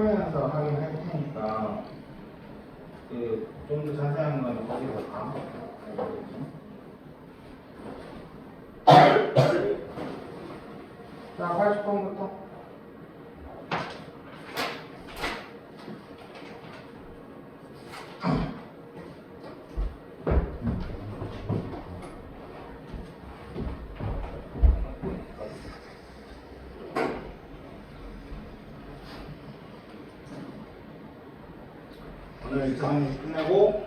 하면서 하긴 할 테니까 좀 더 자세한 건 거기서 봐. 자, 80번부터. 오늘 2차 강의 끝내고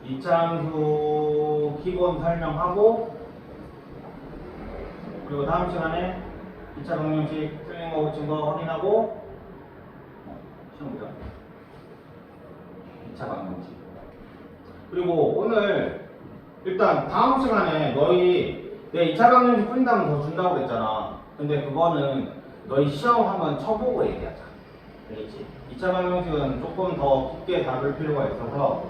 2차 함수 기본 설명하고 그리고 다음 시간에 2차 방정식 틀린 거 고친 거 확인하고 시험 보자. 2차 방정식. 그리고 오늘 일단 다음 시간에 너희 내 2차 방정식 풀린다면 더 준다고 그랬잖아. 근데 그거는 너희 시험 한번 쳐보고 얘기하자. 알겠지? 2차 방정식은 조금 더 깊게 다룰 필요가 있어서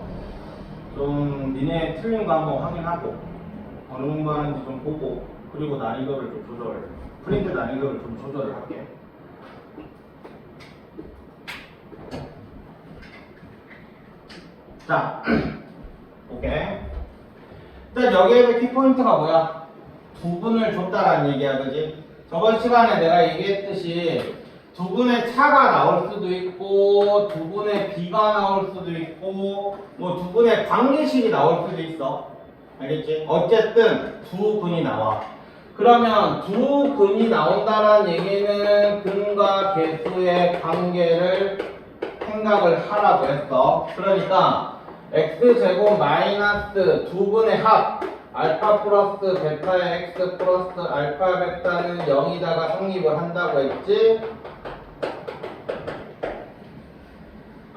좀 니네 틀린 거 한번 확인하고 어느 정도 하는지 좀 보고 그리고 난이도를 좀 조절, 프린트 난이도를 좀 조절을 할게. 자, 오케이. 일단 여기에서 키포인트가 뭐야? 두 분을 줬다라는 얘기야, 그지? 저번 시간에 내가 얘기했듯이 두 분의 차가 나올 수도 있고 두 분의 비가 나올 수도 있고 뭐 두 분의 관계식이 나올 수도 있어. 알겠지? 어쨌든 두 근이 나와. 그러면 두 근이 나온다는 얘기는 근과 계수의 관계를 생각을 하라고 했어. 그러니까 x제곱 마이너스 두 분의 합 알파 플러스 베타의 x 플러스 알파 베타는 0이다가 성립을 한다고 했지?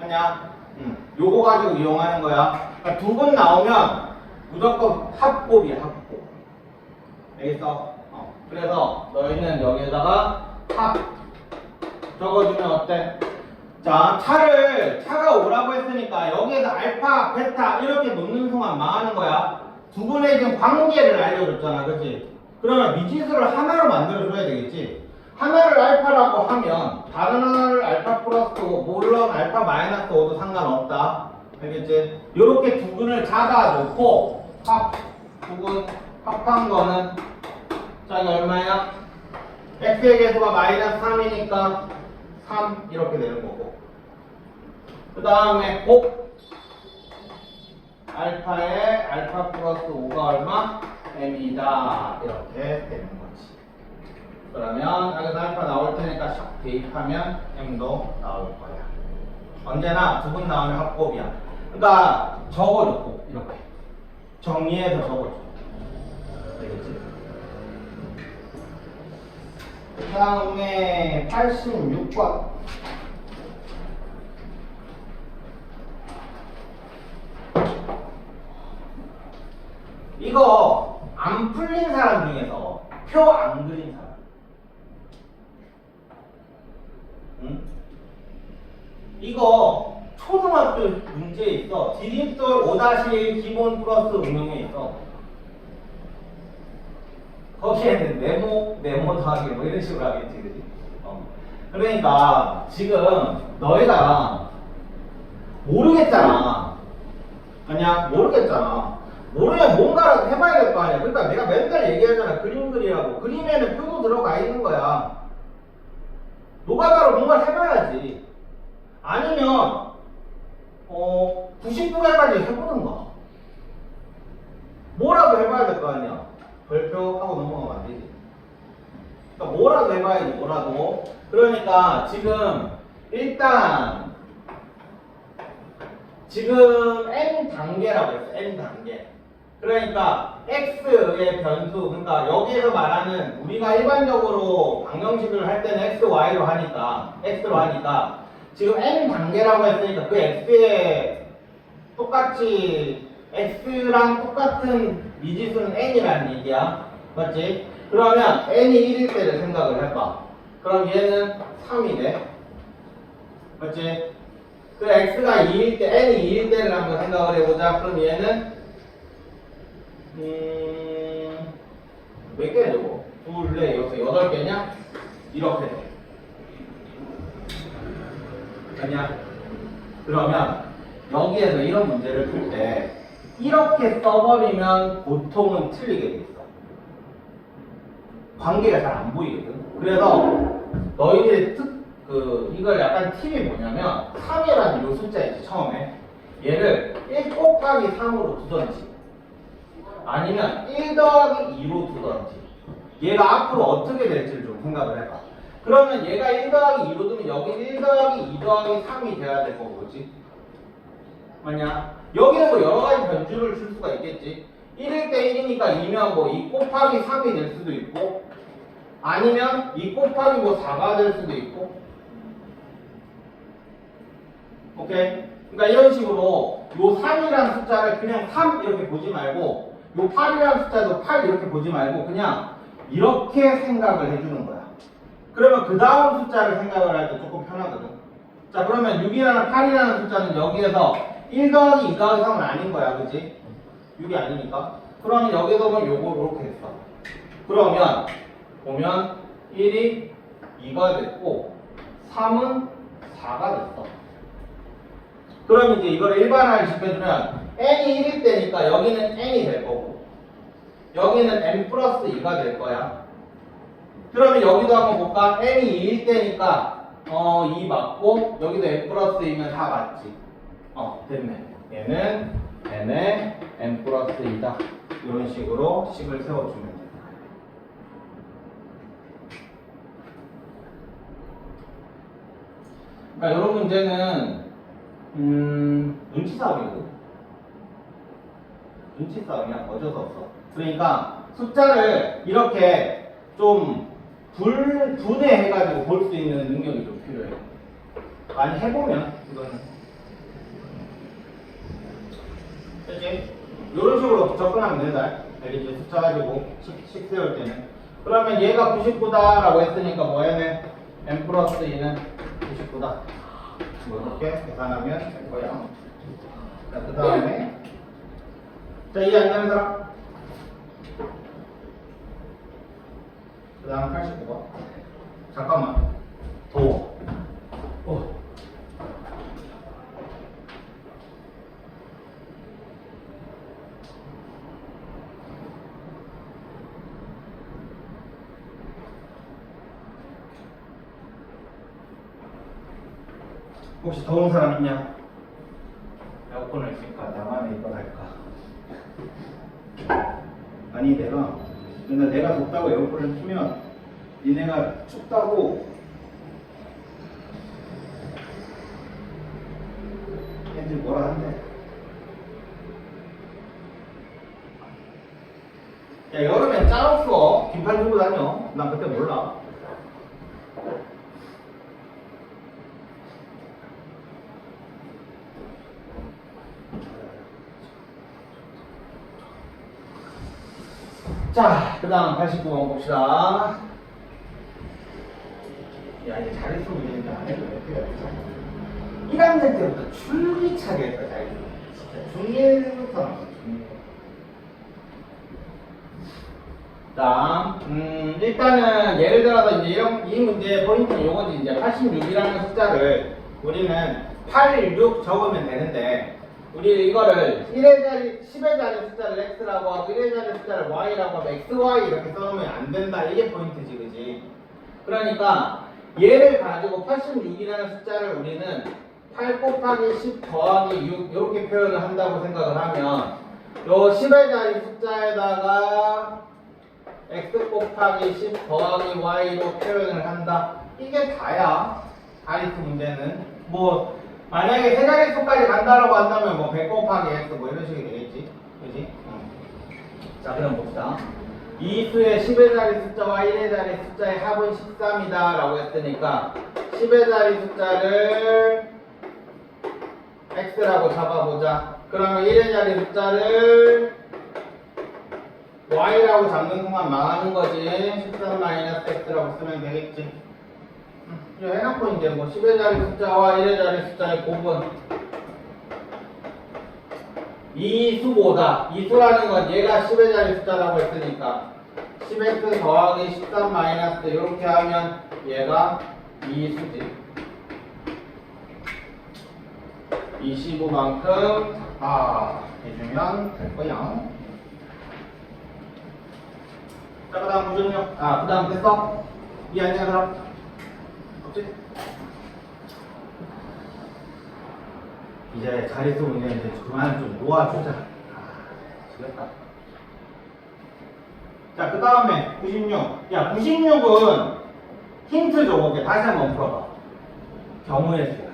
아니야? 요거 가지고 이용하는 거야. 그러니까 두 분 나오면 무조건 합곱이야, 합곱. 알겠어? 그래서 너희는 여기에다가 합 적어주면 어때? 자, 차가 오라고 했으니까 여기에서 알파, 베타 이렇게 놓는 순간 망하는 거야. 두 분의 지금 관계를 알려줬잖아, 그치? 그러면 미지수를 하나로 만들어줘야 되겠지? 하나를 알파라고 하면 다른 하나를 알파 플러스 5, 물론 알파 마이너스 5도 상관없다. 알겠지? 요렇게 두 분을 잡아놓고 두 분 합한 거는 자, 이거 얼마야? x의 개수가 마이너스 3이니까 3 이렇게 되는 거고 그 다음에 곱 알파에 알파 플러스 5가 얼마? m이다 이렇게 되는 거지. 그러면 여기서 알파 나올 테니까 샥 대입하면 m도 나올 거야. 언제나 두 분 나오면 합곱이야. 그러니까 적어줘 꼭 이렇게 정리해서 적어줘. 알겠지? 그 다음에 86번 이거 안 풀린 사람 중에서 표 안 그린 사람 응? 이거 초등학교 문제에 있어. 디귿돌 5-1 기본 플러스 응용에 있어. 거기에는 네모 더하기 뭐 이런 식으로 하겠지, 그지? 그러니까 지금 너희가 모르겠잖아. 아니야? 모르겠잖아. 모르면 뭔가라도 해봐야 될 거 아니야. 그러니까 내가 맨날 얘기하잖아. 그림 그리라고. 그림에는 표도 들어가 있는 거야. 노가다로 뭔가를 해봐야지. 아니면 90분까지 해보든가. 뭐라도 해봐야 될 거 아니야. 별표하고 넘어가면 안 되지. 그러니까 뭐라도 해봐야지, 뭐라도. 그러니까 일단 지금 n 단계라고 했어. n 단계. 그러니까 x의 변수, 그러니까 여기에서 말하는 우리가 일반적으로 방정식을 할 때는 x, y로 하니까 지금 n 단계라고 했으니까 그 x에 똑같이 x랑 똑같은 미지수는 n이라는 얘기야. 맞지? 그러면 n이 1일 때를 생각을 해봐. 그럼 얘는 3이 돼. 맞지? 그 x가 2일 때, n이 2일 때를 한번 생각을 해보자. 그럼 얘는 몇 개냐 저거? 둘, 넷, 여섯, 8개냐? 이렇게 돼. 아니야? 그러면 여기에서 이런 문제를 풀 때 이렇게 써버리면 보통은 틀리게 돼 있어. 관계가 잘 안 보이거든. 그래서 너희들의 이걸 약간 팁이 뭐냐면 3이라는 요 숫자 있지 처음에 얘를 1 곱하기 3으로 두던지 아니면 1 더하기 2로 두던지 얘가 앞으로 어떻게 될지를 좀 생각을 해봐. 그러면 얘가 1 더하기 2로 두면 여기 1 더하기 2 더하기 3이 돼야 될 거고 그렇지? 맞냐? 여기는 뭐 여러 가지 변주를 줄 수가 있겠지. 1일 때 1이니까 2면 뭐 2 곱하기 3이 될 수도 있고 아니면 2 곱하기 뭐 4가 될 수도 있고 오케이? 그러니까 이런 식으로 요 3이라는 숫자를 그냥 3 이렇게 보지 말고 요 8이라는 숫자도 8 이렇게 보지 말고 그냥 이렇게 생각을 해주는 거야. 그러면 그 다음 숫자를 생각을 할 때 조금 편하거든. 자 그러면 6이라는 8이라는 숫자는 여기에서 1 더하기 2 더하기 3은 아닌 거야 그지? 6이 아니니까. 그러면 여기서 보면 요거 이렇게 됐어. 그러면 보면 1이 2가 됐고 3은 4가 됐어. 그럼 이제 이걸 일반화를 시켜주면 n이 1일 때니까 여기는 n이 될 거고 여기는 n 플러스 2가 될 거야. 그러면 여기도 한번 볼까? n이 2일 때니까 2 맞고 여기도 n 플러스 2면 4 맞지. 됐네. 얘는 n에 n 플러스 2다. 이런 식으로 식을 세워주면 돼. 그러니까 이런 문제는 눈치 싸움이거든. 눈치 싸움이야. 어쩔 수 없어. 그러니까 숫자를 이렇게 좀 분해해가지고 볼 수 있는 능력이 좀 필요해. 많이 해보면 이거는. 그치? 이런 식으로 접근하면 된다. 알겠지? 숫자 가지고 식 세울 때는. 그러면 얘가 99다라고 했으니까 뭐 얘네 n 플러스 2는 99다. 뭐 이렇게 계산하면 될 거야. 자, 그 다음에 자, 이해 안 되는 사람? 그 다음 89번. 잠깐만. 더워. 혹시 더운 사람 있냐? 에어컨을 쓸까? 나만의 이걸 할까? 아니 내가 덥다고 에어컨을 키면 니네가 춥다고 애들 뭐라 한대. 야 여름엔 짜없어. 긴팔 들고 다녀. 난 그때 몰라. 자, 그 다음 89번 봅시다. 야, 이제 자릿수 문제인데 안 해도 돼. 1학년 때부터 줄기차게 했다, 자릿수. 진짜 중1부터 나왔어, 중1. 자, 일단은 예를 들어서 이제 이 문제의 포인트는 요거지. 이제 86이라는 숫자를 우리는 8, 6 적으면 되는데, 우리 이거를 1의 자리, 10의 자리 숫자를 x라고 하고 1의 자리 숫자를 y라고 하면 x, y 이렇게 써놓으면 안 된다. 이게 포인트지, 그지? 그러니까 얘를 가지고 86이라는 숫자를 우리는 8 곱하기 10 더하기 6 이렇게 표현을 한다고 생각을 하면 요 10의 자리 숫자에다가 x 곱하기 10 더하기 y로 표현을 한다. 이게 다야. 자릿수 문제는. 뭐 만약에 세 자릿수까지 간다라고 한다면 뭐 100 곱하기 x 뭐 이런 식이 되겠지. 그지? 자, 그럼 봅시다. 이 수의 10의 자리 숫자와 1의 자리 숫자의 합은 13이다 라고 했으니까 10의 자리 숫자를 x라고 잡아보자. 그러면 1의 자리 숫자를 y라고 잡는 동안 망하는 거지. 13-x라고 쓰면 되겠지. 이거 해놓고 이제 뭐 10의 자리 숫자와 1의 자리 숫자의 곱은 이수보다, 이수라는 건 얘가 10의 자리 숫자라고 했으니까 10x 더하기 13 마이너스 이렇게 하면 얘가 이수지. 25만큼 다 해주면 될 거야. 자, 그 다음 96. 그 다음 됐어? 이 안녕 사람? 없지? 이제 자릿수 문제인데 그만 좀 놓아주자. 지겹다. 자, 그 다음에 96. 야, 96은 힌트 줘볼게. 다시 한번 풀어봐. 경우의 수야.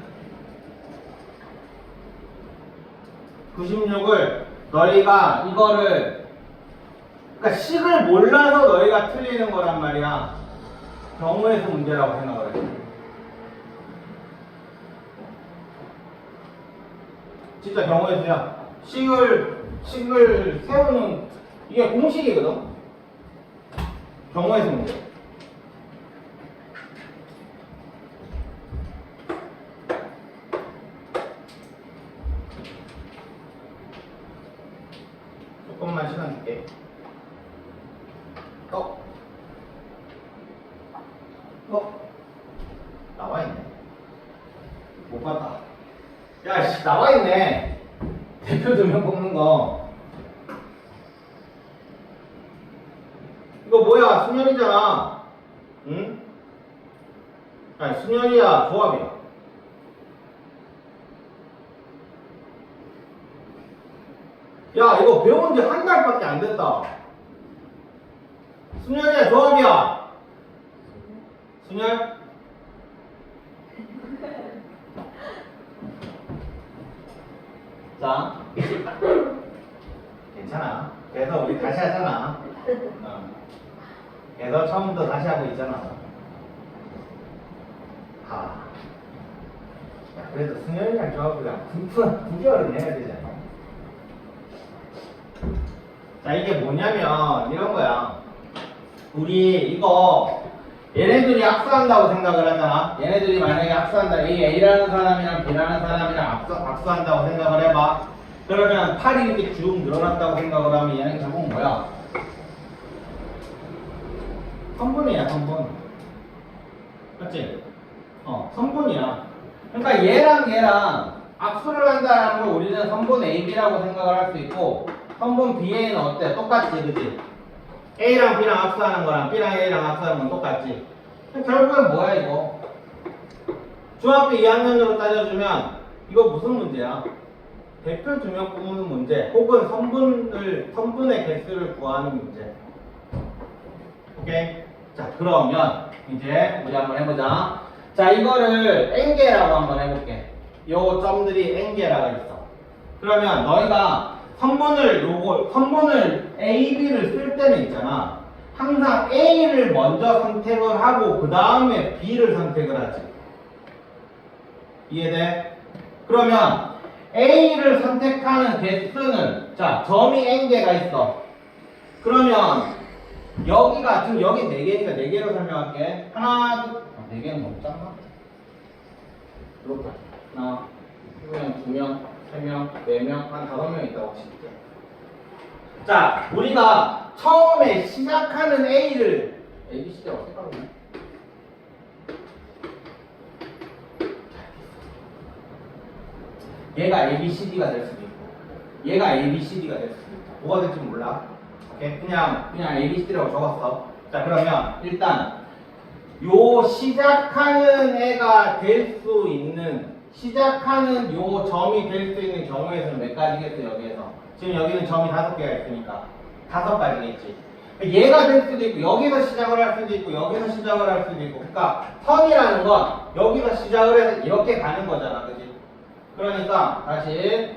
96을 너희가 이거를 그러니까 식을 몰라서 너희가 틀리는 거란 말이야. 경우의 수 문제라고 생각을 해. 진짜 경우의 수야. 식을 세우는 이게 공식이거든. 경우의 수 문제. 조금만 시간 줄게. 나와있네. 못 봤다. 야, 씨, 나와있네. 대표 2명 뽑는 거. 이거 뭐야? 순열이잖아. 응? 아니, 순열이야, 조합이야. 야, 이거 배운 지 한 달밖에 안 됐다. 순열이야, 조합이야. 순열? 자, 괜찮아. 그래서 우리 다시 하잖아. 그래서 처음부터 다시 하고 있잖아. 야, 그래도 승현이랑 조합이랑 9개월은 해야 되잖아. 자, 이게 뭐냐면 이런 거야. 우리 이거 얘네들이 악수한다고 생각을 하잖아. 얘네들이 만약에 악수한다. 이 A라는 사람이랑 B라는 사람이랑 악수한다고 생각을 해봐. 그러면 팔이 이렇게 쭉 늘어났다고 생각을 하면 얘는 결국 뭐야? 선분이야, 선분. 맞지? 선분이야. 그러니까 얘랑 악수를 한다는 걸 우리는 선분 AB라고 생각을 할 수 있고, 선분 BA는 어때? 똑같지, 그치? A랑 B랑 악수하는 거랑 B랑 A랑 악수하는 건 똑같지. 결국엔 뭐야 이거? 중학교 2학년으로 따져주면 이거 무슨 문제야? 대표 2명 뽑는 문제 혹은 선분의 개수를 구하는 문제. 오케이? 자, 그러면 이제 우리 한번 해보자. 자, 이거를 N개라고 한번 해볼게. 요 점들이 N개라고 있어. 그러면 너희가 선분을 A, B를 쓸 때는 있잖아. 항상 A를 먼저 선택을 하고 그 다음에 B를 선택을 하지. 이해돼? 그러면 A를 선택하는 개수는 자, 점이 N개가 있어. 그러면 여기가 지금 여기 4개니까 4개로 설명할게. 하나, 4개는 너무 작나? 이렇게 하나, 1명, 2명, 3명, 4명, 한 5명 있다고 칠게. 자, 우리가 처음에 시작하는 A를 ABCD가 어떻게 까먹네? 얘가 ABCD가 될 수도 있고 얘가 ABCD가 될 수도 있고 뭐가 될지 몰라. 오케이? 그냥 ABCD라고 적었어. 자, 그러면 일단 요 시작하는 애가 될 수 있는 시작하는 요 점이 될 수 있는 경우의 수는 몇 가지겠어? 여기에서 지금 여기는 점이 5개가 있으니까 5가지겠지. 얘가 될 수도 있고 여기서 시작을 할 수도 있고 여기서 시작을 할 수도 있고. 그러니까 선이라는 건 여기서 시작을 해서 이렇게 가는 거잖아, 그지? 그러니까 다시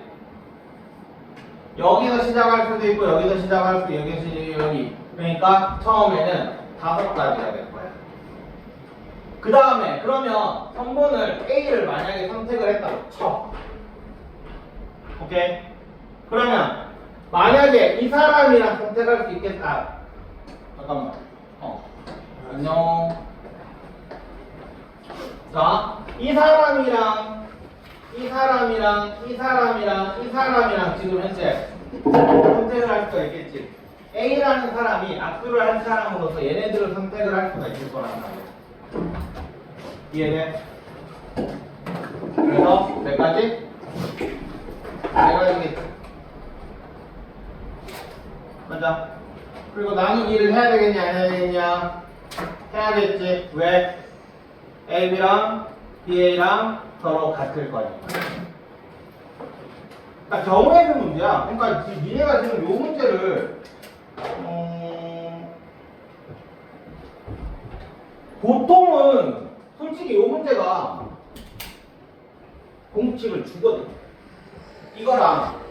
여기서 시작할 수도 있고 여기서 시작할 수도 있고 여기. 그러니까 처음에는 5가지가 될 거야. 그 다음에 그러면 선분을 A를 만약에 선택을 했다고 쳐. 오케이? 그러면 만약에 이 사람이랑 선택할 수 있겠다. 잠깐만. 안녕. 자, 이 사람이랑 지금 현재 선택을 할 수가 있겠지. A라는 사람이 악수를 한 사람으로서 얘네들을 선택을 할 수가 있을 거란 말이야. 이해돼? 그래서 몇 가지? 나누기를 해야 되겠냐 안 해야 되겠냐? 해야겠지. 왜? AB랑 BA랑 서로 같을 거니까. 그러니까 경우의 수 문제야. 그러니까 니네가 지금 요 문제를 보통은 솔직히 요 문제가 공식을 주거든. 이거랑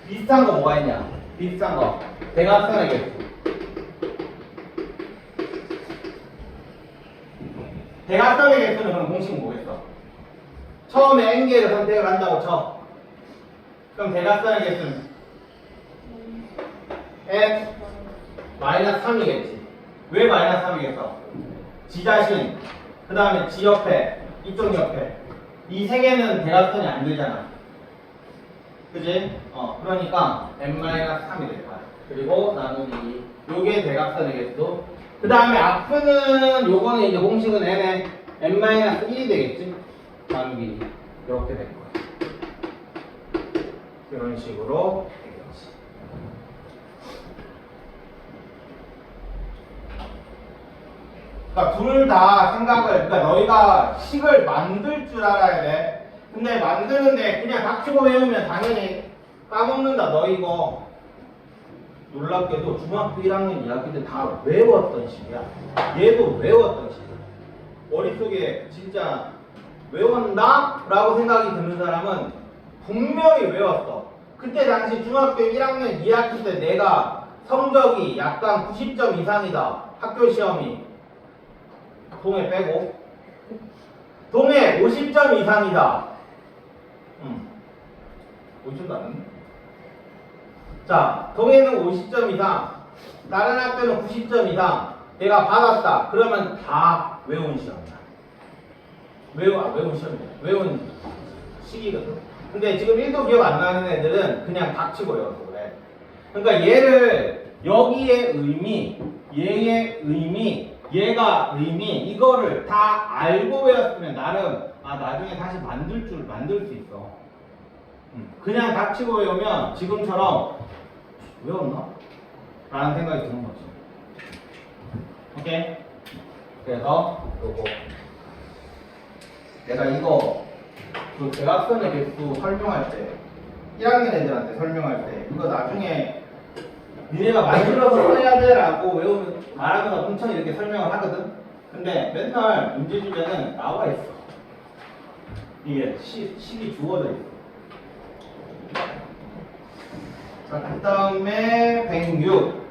비슷한 거 뭐가 있냐? 비슷한 거 대각선의 개수. 대각선의 개수는 그럼 공식은 뭐겠어? 처음에 n개를 선택을 한다고 쳐. 그럼 대각선의 개수는 n 마이너스 3이겠지. 왜 마이너스 3이겠어? 지 자신, 그 다음에 지 옆에, 이쪽 옆에 이 세 개는 대각선이 안 되잖아. 그지? 그러니까 n-3이 될 거야. 그리고 나누기 요게 대각선의 개수. 그 다음에 앞에는 요거는 이제 공식은 n에 n-1이 되겠지? 나누기 이렇게 될 거야. 이런 식으로 되겠지. 그러니까 둘 다 생각을, 그러니까 너희가 식을 만들 줄 알아야 돼. 근데 만드는데 그냥 닥치고 외우면 당연히 까먹는다. 너 이거 놀랍게도 중학교 1학년 2학기 때 다 외웠던 식이야. 얘도 외웠던 식이야. 머릿속에 진짜 외웠나? 라고 생각이 드는 사람은 분명히 외웠어. 그때 당시 중학교 1학년 2학기 때 내가 성적이 약간 90점 이상이다. 학교 시험이. 동해 빼고. 동해 50점 이상이다. 50점 나왔네. 자, 동해는 50점 이상, 다른 학교는 90점 이상 내가 받았다. 그러면 다 외운 시험이야. 외운 시험이야. 외운 시기거든. 근데 지금 1도 기억 안 나는 애들은 그냥 닥치고 외워서 그래. 그러니까 얘를 여기의 의미, 얘의 의미, 얘가 의미 이거를 다 알고 외웠으면 나름 나중에 다시 만들 수 있어. 그냥 닥치고 외우면 지금처럼 외웠나? 라는 생각이 드는 거지. 오케이? 그래서 요거 내가 이거 그 대각선의 개수 설명할 때 1학년 애들한테 설명할 때 이거 나중에 니네가 만들어서 써야 돼라고 외우면 말하거나 엄청 이렇게 설명을 하거든. 근데 맨날 문제 주변은 나와 있어. 이게 식이 주어져 있어. 자, 그 다음에 106.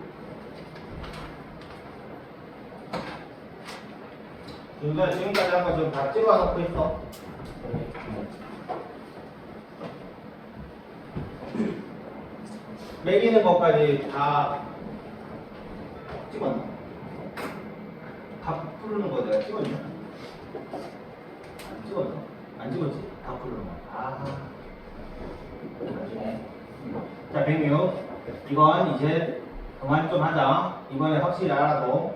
우리가 지금까지 한 거 좀 다 찍어 놓고 있어. 매기는 것까지 다 찍었나? 다 부르는 거 내가 찍었냐? 안 찍었나? 안 찍었지? 다 부르는 거. 나중에. 자, 106. 이건 이제 그만 좀 하자. 이번에 확실히 알아도.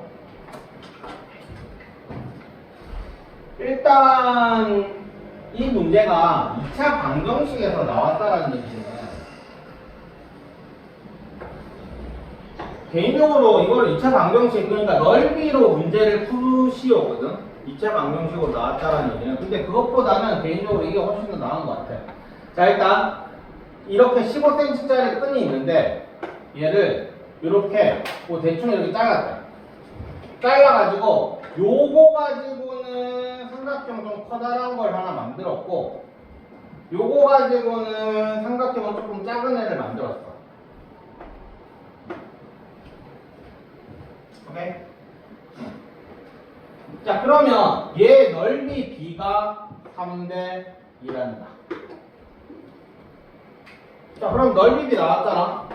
일단 이 문제가 2차 방정식에서 나왔다라는 얘기는 개인적으로 이걸 2차 방정식, 그러니까 넓이로 문제를 푸시오거든. 2차 방정식으로 나왔다라는 얘기는. 근데 그것보다는 개인적으로 이게 훨씬 더 나은 것 같아. 자, 일단 이렇게 15cm짜리 끈이 있는데 얘를 이렇게 뭐 대충 이렇게 잘랐대. 잘라가지고 요거 가지고는 삼각형 좀 커다란 걸 하나 만들었고, 요거 가지고는 삼각형은 조금 작은 애를 만들었어. 오케이? 자, 그러면 얘 넓이 B가 3대 2란다. 자, 그럼 넓이 B 나왔잖아.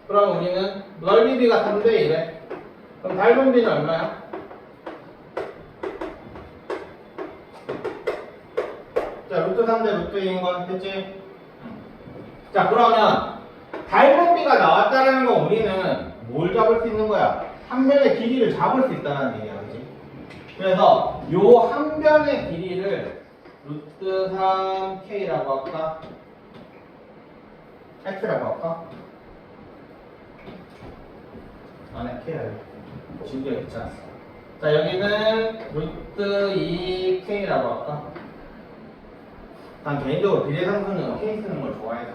그럼 우리는 넓이 B가 3대 1에 그럼 닮은 B는 얼마야? 자, 루트 3대 루트 2인 건 됐지? 자, 그러면 닮은 B가 나왔다는 건 우리는 뭘 잡을 수 있는 거야? 한 변의 길이를 잡을 수 있다는 얘기야, 그렇지? 그래서 요 한 변의 길이를 루트 3K라고 할까? X라고 할까? 안에 K야. 지우기가 귀찮았어. 자, 여기는 루트 2K라고 할까? 난 개인적으로 비례상수는 K 쓰는 걸 좋아해서.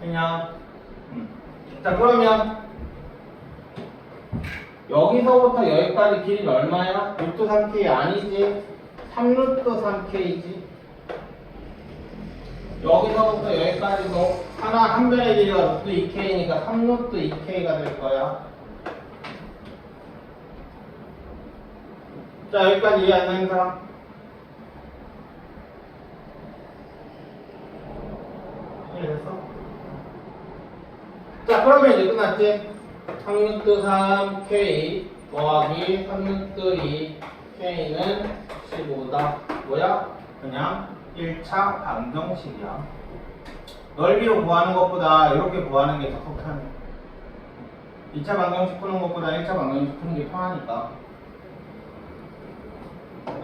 그냥, 자, 그러면 여기서부터 여기까지 길이는 얼마야? 루트 3K 아니지? 3루트 3K지? 여기서부터 여기까지도 하나 한 변의 길이가 루트 2K니까 3루트 2K가 될 거야. 자, 여기까지 이해 안 되는 사람? 이해됐어? 자, 그러면 이제 끝났지? 3루트 3K 더하기 3루트 2K는 15다. 뭐야? 그냥 1차 방정식이야. 넓이로 구하는 것보다 이렇게 구하는 게 더 편해. 2차 방정식 푸는 것보다 1차 방정식 푸는 게 편하니까.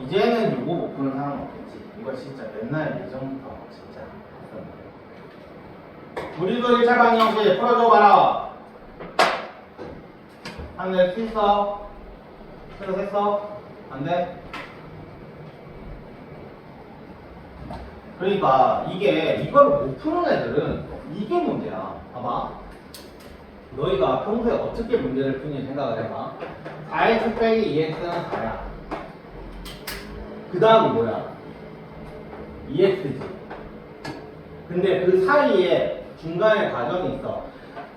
이제는 이거 못 푸는 사람은 없겠지. 이거 진짜 맨날 예전부터 진짜 우리도 1차 방정식 풀어줘 봐라. 안 돼, 수 있어? 그래서 했어? 안 돼? 그러니까 이거를 못 푸는 애들은 이게 문제야. 봐봐. 너희가 평소에 어떻게 문제를 푸니 생각을 해봐. 4x 빼기 2x는 4야. 그 다음이 뭐야? 2x지. 근데 그 사이에 중간에 과정이 있어.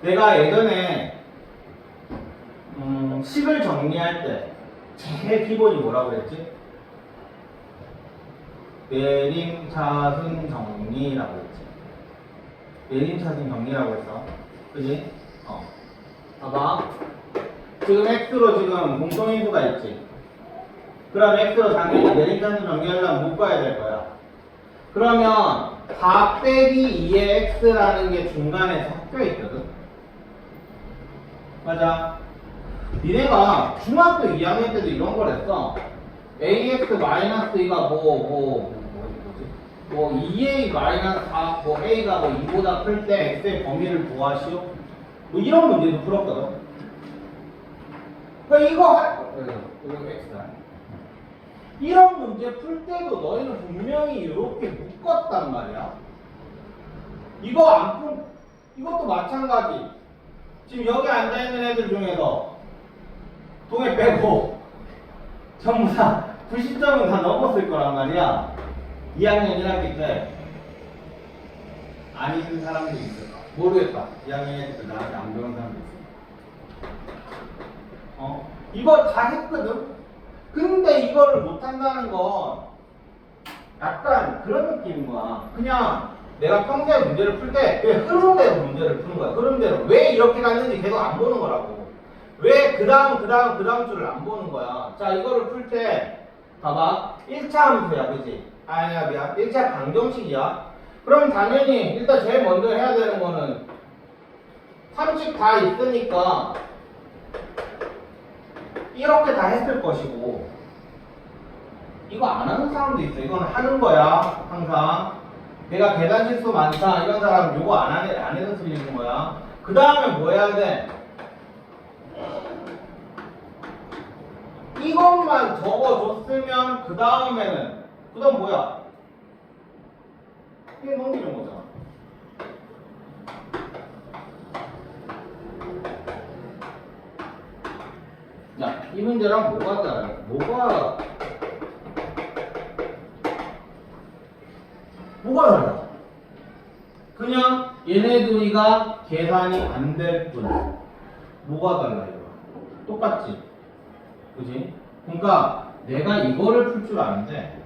내가 예전에 식을 정리할 때 제일 기본이 뭐라고 그랬지? 내림차순 정리라고 했지. 내림차순 정리라고 했어. 그지? 봐봐. 지금 x로 지금 공통인수가 있지. 그럼 x로 당연히 내림차순 정리하려면 묶어야 될 거야. 그러면 4 빼기 2의 x라는 게 중간에 섞여 있거든. 맞아. 니네가 중학교 2학년 때도 이런 걸 했어. ax-2가 뭐 2a-4 뭐 a가 뭐 2보다 클 때 x의 범위를 구하시오. 뭐 이런 문제도 풀었거든. 그러니까 이거 x다. 이런 문제 풀 때도 너희는 분명히 이렇게 묶었단 말이야. 이것도 마찬가지. 지금 여기 앉아있는 애들 중에서 동해 빼고 전부 다 90점은 다 넘었을 거란 말이야. 2학년 1학기 때 아닌 사람들이 있을까? 모르겠다. 2학년 1학기 때 나한테 안 배운 사람도 있어. 이거 다 했거든? 근데 이거를 못한다는 건 약간 그런 느낌인 거야. 그냥 내가 평소에 문제를 풀 때 그 흐름대로 문제를 푸는 거야. 흐름대로. 왜 이렇게 갔는지 계속 안 보는 거라고. 왜 그 다음 줄을 안 보는 거야. 자, 이거를 풀 때 봐봐. 1차 함수야, 그지? 아니야, 미안. 1차 방정식이야. 그럼 당연히 일단 제일 먼저 해야 되는 거는 30 다 있으니까 이렇게 다 했을 것이고, 이거 안 하는 사람도 있어. 이건 하는 거야, 항상. 내가 계산 실수 많다, 이런 사람 이거 안 해서 틀리는 거야. 그 다음에 뭐 해야 돼? 이것만 적어줬으면 그 다음에는 뭐야? 이게 넘기는 거잖아. 야, 이 문제랑 뭐가 다르냐? 뭐가 달라? 그냥 얘네 둘이가 계산이 안 될 뿐. 뭐가 달라 이거? 똑같지? 그지? 그러니까 내가 이거를 풀 줄 아는데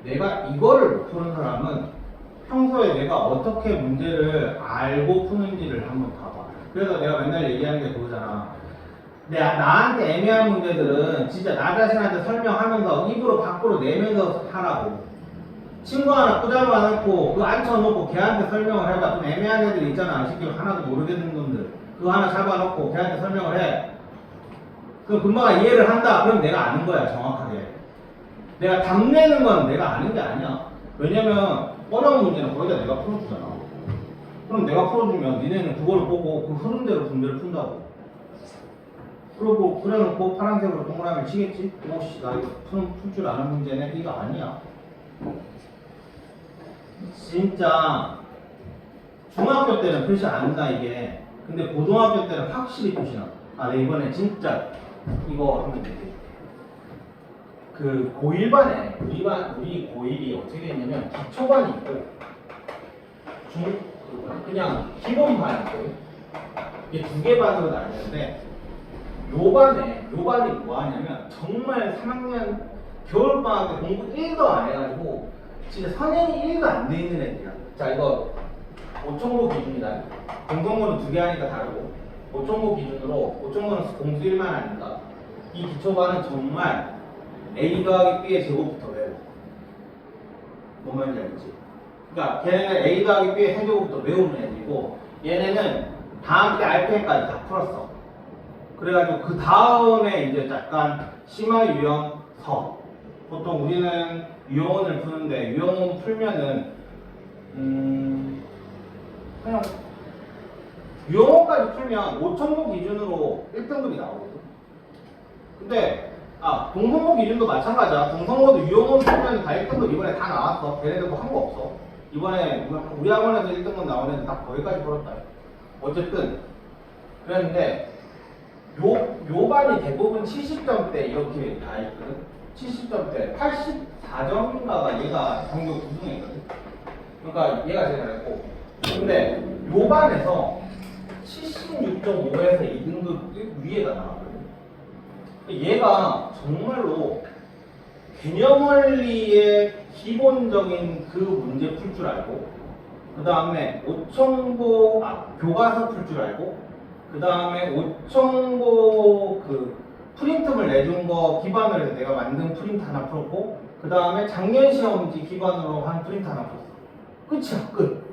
내가 이거를 못 푸는 사람은 평소에 내가 어떻게 문제를 알고 푸는지를 한번 봐봐. 그래서 내가 맨날 얘기하는 게 그거잖아. 나한테 애매한 문제들은 진짜 나 자신한테 설명하면서 입으로 밖으로 내면서 하라고. 친구 하나 꽂아놓고 그거 앉혀놓고 걔한테 설명을 해봐. 좀 애매한 애들 있잖아. 쉽게 하나도 모르겠는 놈들. 그거 하나 잡아놓고 걔한테 설명을 해. 그럼 금방 이해를 한다. 그럼 내가 아는 거야, 정확하게. 내가 답내는 건 내가 아는 게 아니야. 왜냐면 어려운 문제는 거의 다 내가 풀어주잖아. 그럼 내가 풀어주면 니네는 그걸 보고 그 흐름대로 문제를 푼다고. 그러고 그래놓고 파란색으로 동그라미를 치겠지? 오씨 나 이거 풀 줄 아는 문제네? 이거 아니야. 진짜 중학교 때는 표시 안 한다 이게. 근데 고등학교 때는 확실히 표시나. 아, 네 이번에 진짜 이거 하면 돼. 그 고1반에 우리 고1이 어떻게 됐냐면 기초반이 있고 그냥 기본반이 있고 이게 두 개 반으로 나뉘는데 요 반이 뭐 하냐면 정말 3학년 겨울방학 때 공부 1도 안 해가지고 진짜 선행이 1도 안 돼 있는 애들이야. 자 이거 5천고 기준이다. 공통고는 두 개 하니까 다르고 5천고 기준으로 5천고는 공수 1만 하니까 이 기초반은 정말 A 더하기 B의 제곱부터 외워. 뭔 말인지 알지? 그러니까 걔네는 A 더하기 B의 세제곱부터 외우는 애들이고 얘네는 다음 때 RPM까지 다 풀었어. 그래가지고 그 다음에 이제 약간 심화 유형서 보통 우리는 유형원을 푸는데 유형원 풀면은 그냥 유형원까지 풀면 5천고 기준으로 1등급이 나오거든. 근데 동성고 기준도 마찬가지야. 동성고도 유형원 풀면 다 1등급 이번에 다 나왔어. 걔네들도 한 거 없어. 이번에 우리 학원에서 1등급 나온 애들 다 거기까지 풀었다. 어쨌든 그랬는데 요 반이 대부분 70점대 이렇게 다 있거든. 70점대 84점인가가 얘가 전교 9등이거든. 그러니까 얘가 제일 잘했고 근데 요 반에서 76.5에서 2등급 위에가 나왔거든. 얘가 정말로 개념원리의 기본적인 그 문제 풀 줄 알고 그 다음에 5천고 교과서 풀 줄 알고 그 다음에 5천고 그 프린트물 내준 거 기반으로 해서 내가 만든 프린트 하나 풀었고 그 다음에 작년 시험지 기반으로 한 프린트 하나 풀었어. 끝이야. 끝.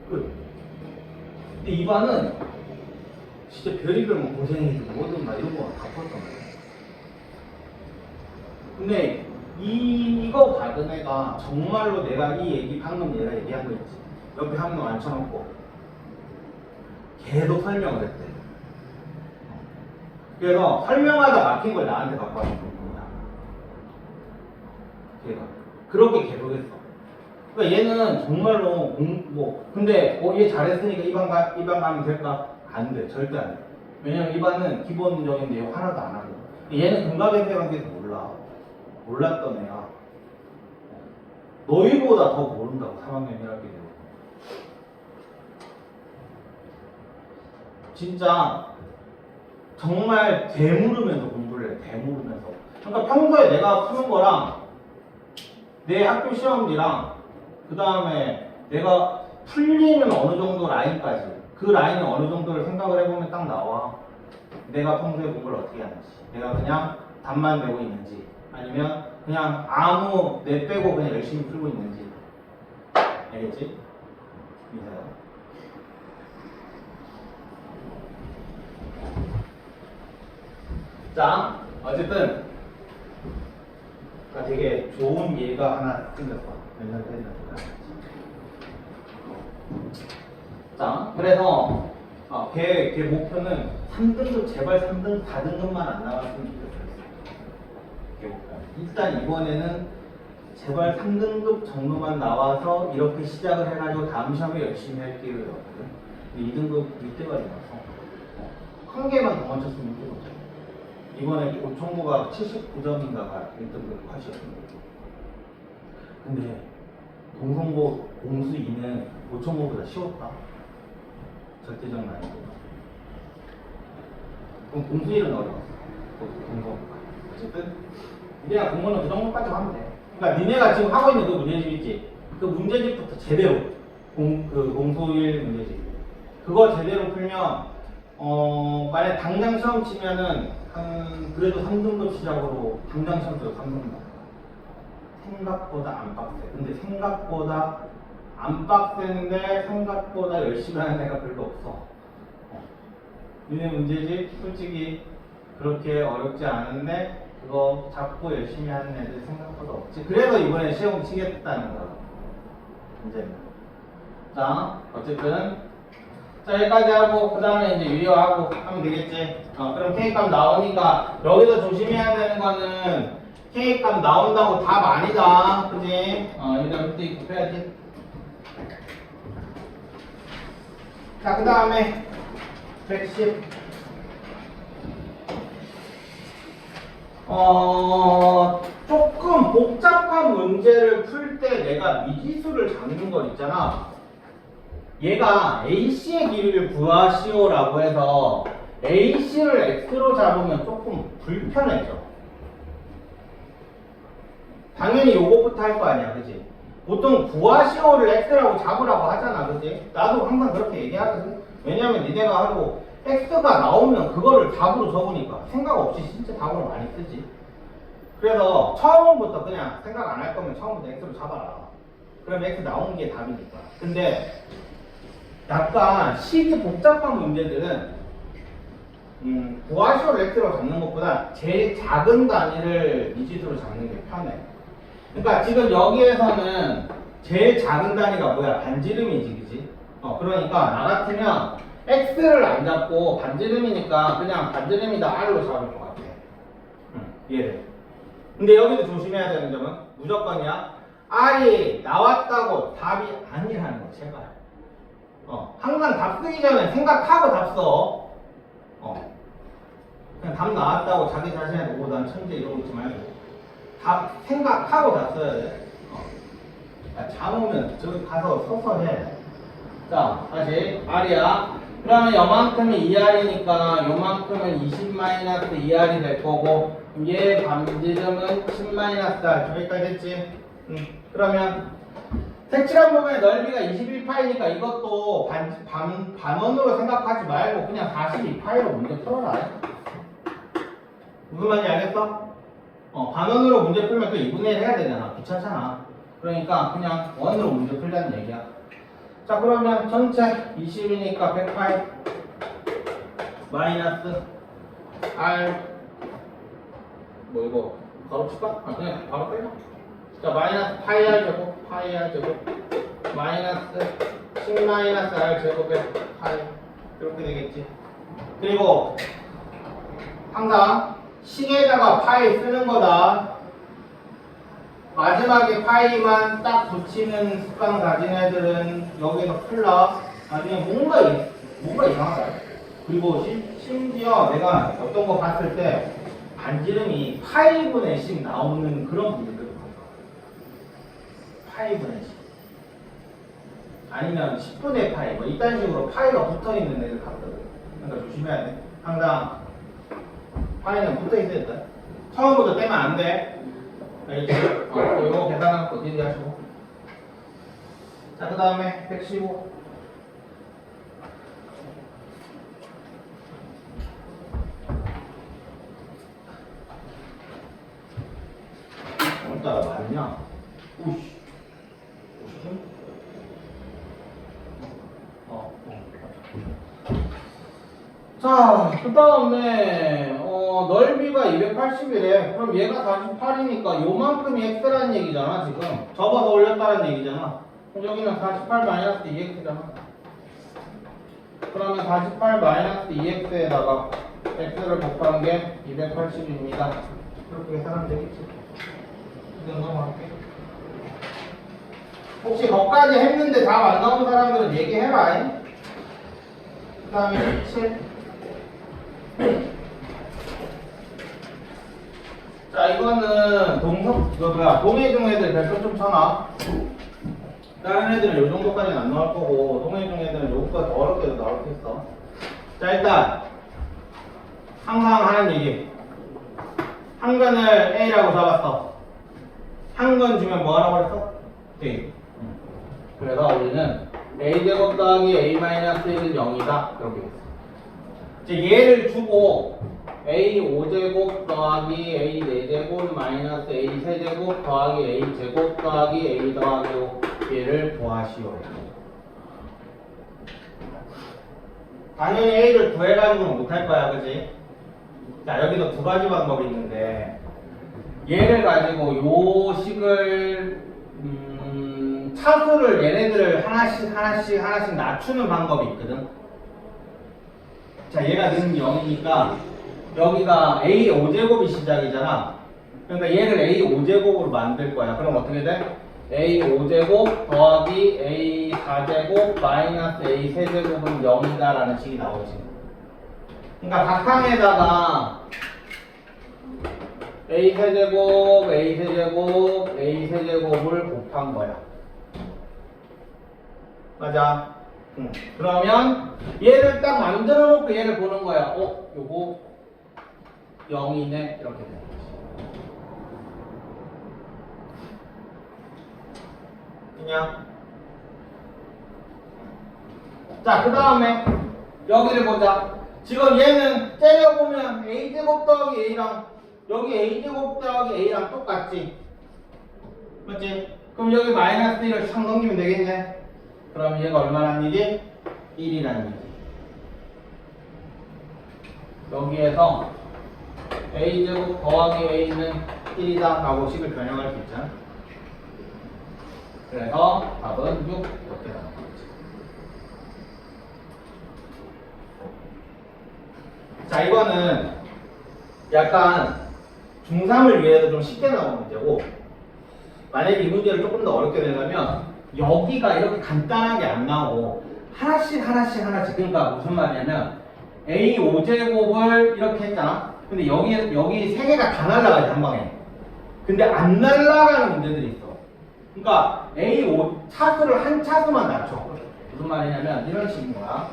근데 이 반은 진짜 별의별 뭐 고생이든 뭐든 막 이런 거 다 풀었단 말이야. 근데 이거 받은 애가 정말로 내가 이 얘기 방금 얘가 얘기한 거 있지. 옆에 한 명 앉혀놓고 계속 설명을 했대. 그래서 설명하다 막힌 걸 나한테 갖고 왔던 겁니다. 걔가 그렇게 계속했어. 그러니까 얘는 정말로 근데 얘 잘했으니까 이반 가면 될까? 안 돼. 절대 안 돼. 왜냐면 이반은 기본적인 내용 하나도 안 하고 얘는 금가백에 관계에서 몰랐던 애야. 너희보다 더 모른다고 3학년 1학기 되고. 진짜 정말 되물으면서 공부를 해. 되물으면서. 그러니까 평소에 내가 푸는 거랑 내 학교 시험지랑 그 다음에 내가 풀리는 어느 정도 라인까지 그 라인을 어느 정도를 생각을 해보면 딱 나와. 내가 평소에 공부를 어떻게 하는지 내가 그냥 답만 내고 있는지 아니면 그냥 아무 내 빼고 그냥 열심히 풀고 있는지. 알겠지? 이사요. 자, 어쨌든 되게 좋은 예가 하나 생겼어. 몇년 전이나. 자, 그래서 걔 목표는 3등급 제발 3등, 4등급만 안 나왔으면 좋겠어요. 걔 목표. 일단 이번에는 제발 3등급 정도만 나와서 이렇게 시작을 해가지고 다음 시험에 열심히 할 기회였거든. 근데 2등급 밑에까지 나와서 한 개만 더 맞췄으면 좋겠어. 이번에 오천고가 79점인가가 1등급 컷이었거든요. 근데 동성고 공수 2는 오천고보다 쉬웠다. 절대적 난이도가. 그럼 공수 1은 어려웠어. 동성고가. 어쨌든 니네가 공부는 그 정도까지 하면 돼. 그러니까 니네가 지금 하고 있는 그 문제집 있지? 그 문제집부터 제대로 공수 1 문제집 그거 제대로 풀면 만약 당장 시험 치면은 그래도 3등급 시작으로 당장 시험도 3등급. 생각보다 안 빡세. 근데 생각보다 안 빡센데 생각보다 열심히 하는 애가 별로 없어. 니네 문제집 솔직히 그렇게 어렵지 않은데 그거 잡고 열심히 하는 애들 생각보다 없지. 그래서 이번에 시험 치겠다는 거야. 이제 자, 어쨌든 자, 여기까지 하고, 그 다음에 이제 유효하고 하면 되겠지. 그럼 K값 나오니까, 여기서 조심해야 되는 거는, K값 나온다고 답 아니다. 그지? 여기다 밑에 있고 해야지. 자, 그 다음에, 110. 조금 복잡한 문제를 풀 때 내가 미지수를 잡는 거 있잖아. 얘가 AC의 길이를 구하시오라고 해서 AC를 X로 잡으면 조금 불편해져. 당연히 요거부터 할 거 아니야, 그치? 보통 구하시오를 X라고 잡으라고 하잖아, 그치? 나도 항상 그렇게 얘기하거든. 왜냐면 니네가 하고 X가 나오면 그거를 답으로 적으니까 생각 없이 진짜 답으로 많이 쓰지. 그래서 처음부터 그냥 생각 안 할 거면 처음부터 X로 잡아라. 그럼 X 나오는 게 답이니까. 근데 약간 식이 복잡한 문제들은 구하시오를 X로 잡는 것보다 제일 작은 단위를 미지수로 잡는 게 편해. 그러니까 지금 여기에서는 제일 작은 단위가 뭐야? 반지름이지, 그지? 그러니까 나 같으면 X를 안 잡고 반지름이니까 그냥 반지름이다 R로 잡을 것 같아. 얘를. 근데 여기도 조심해야 되는 점은 무조건이야. R이 나왔다고 답이 아니라는 거, 제발. 항상 답 쓰기 전에 생각하고 답 써. 그냥 답 나왔다고 자기 자신한테 난 천재 이러고 있지 말고 답 생각하고 답 써야 돼. 잠 오면 저기 가서 서서 해. 자, 다시 R이야. 그러면 요만큼이 2R이니까 요만큼은 20-2R이 될 거고, 얘 반지름은 10-R. 여기까지 했지? 그러면 색칠한 부분의 넓이가 21파이니까 이것도 반원으로 생각하지 말고 그냥 42파이로 문제 풀어라. 무슨 말인지 알겠어? 반원으로 문제 풀면 또 2분의 1 해야 되잖아. 귀찮잖아. 그러니까 그냥 원으로 문제 풀자는 얘기야. 자, 그러면 전체 20이니까 108 마이너스 R 뭐 이거 바로 칠까? 그냥 바로 빼자. 자, 마이너스 파이 R 제곱 파이 R 제곱 마이너스 10 마이너스 R 제곱에 파이 이렇게 되겠지. 그리고 항상 식에다가 파이 쓰는 거다. 마지막에 파이만 딱 붙이는 습관 가진 애들은 여기서 풀라. 나중에 뭔가 이상하다. 그리고 심지어 내가 어떤 거 봤을 때 반지름이 파이분의 10 나오는 그런 문제들도 봤어. 파이분의 10 아니면 10분의 파이 뭐 이딴 식으로 파이가 붙어있는 애들 봤거든. 그러니까 조심해야 돼. 항상 파이는 붙어있어야 돼. 처음부터 떼면 안 돼. 알겠지? 이거 계산하는 거 어디지 하시고. 자, 그 다음에 115. 오늘따라 맞냐? 우씨. 자, 그 다음에 넓이가 280이래. 그럼 얘가 48이니까 요만큼이 x라는 얘기잖아. 지금 접어서 올렸다는 얘기잖아. 그럼 여기는 48 마이너스 2x잖아. 그러면 48 마이너스 2x에다가 x를 곱한 게 280입니다. 그렇게 계산하면 되겠지. 이건 넘어갈게. 혹시 거기까지 했는데 답 안 나온 사람들은 얘기해봐. 그 다음에 7. 자, 이거는 동해중 애들 별표 좀 쳐놔. 다른 애들은 요 정도까지는 안 나올 거고, 동해중 애들은 요거보다 더 어렵게도 나올 수 있어. 자, 일단 항상 하는 얘기. 항근을 A라고 잡았어. 항근 주면 뭐 하라고 그랬어? D. 그래서 우리는 A제곱 더하기 A-1은 0이다. 그렇게 됐어. 이제 얘를 주고 A 5제곱 더하기 A 4제곱 마이너스 A 3제곱 더하기 A 제곱 더하기 A 더하기 5 얘를 구하시오. 당연히 A를 구해가지고는 못할 거야, 그지? 자, 여기도 두 가지 방법이 있는데 얘를 가지고 요 식을 차수를 얘네들을 하나씩 낮추는 방법이 있거든. 자, 얘가 는 0이니까 여기가 a 5제곱이 시작이잖아. 그러니까 얘를 a 5제곱으로 만들 거야. 그럼 어떻게 돼? a 5제곱 더하기 a 4제곱 마이너스 a 세제곱은 0이다 라는 식이 나오지. 그러니까 각항에다가 a 세제곱, a 세제곱, a 세제곱을 곱한 거야. 맞아. 그러면 얘를 딱 만들어 놓고 얘를 보는 거야. 요거 0이네. 이렇게 되는 거지. 그냥. 자, 그 다음에 여기를 보자. 지금 얘는 때려보면 a제곱 더하기 a랑 여기 a제곱 더하기 a랑 똑같지? 맞지? 그럼 여기 마이너스 1을 싹 넘기면 되겠네? 그럼 얘가 얼마란 얘기? 1이라는 얘기. 여기에서 a제곱 더하기 a는 1이다 라고 식을 변형할 수 있잖아. 그래서 답은 6 이렇게 나온 거지. 자, 이거는 약간 중3을 위해서 좀 쉽게 나온 문제고, 만약에 이 문제를 조금 더 어렵게 내려면 여기가 이렇게 간단하게 안 나오고 하나씩 그러니까 무슨 말이냐면 a 5제곱을 이렇게 했잖아. 근데 여기 세 개가 다 날라가지 한 방에. 근데 안 날라가는 문제들이 있어. 그러니까 a5 차수를 한 차수만 낮춰. 무슨 말이냐면 이런 식인 거야.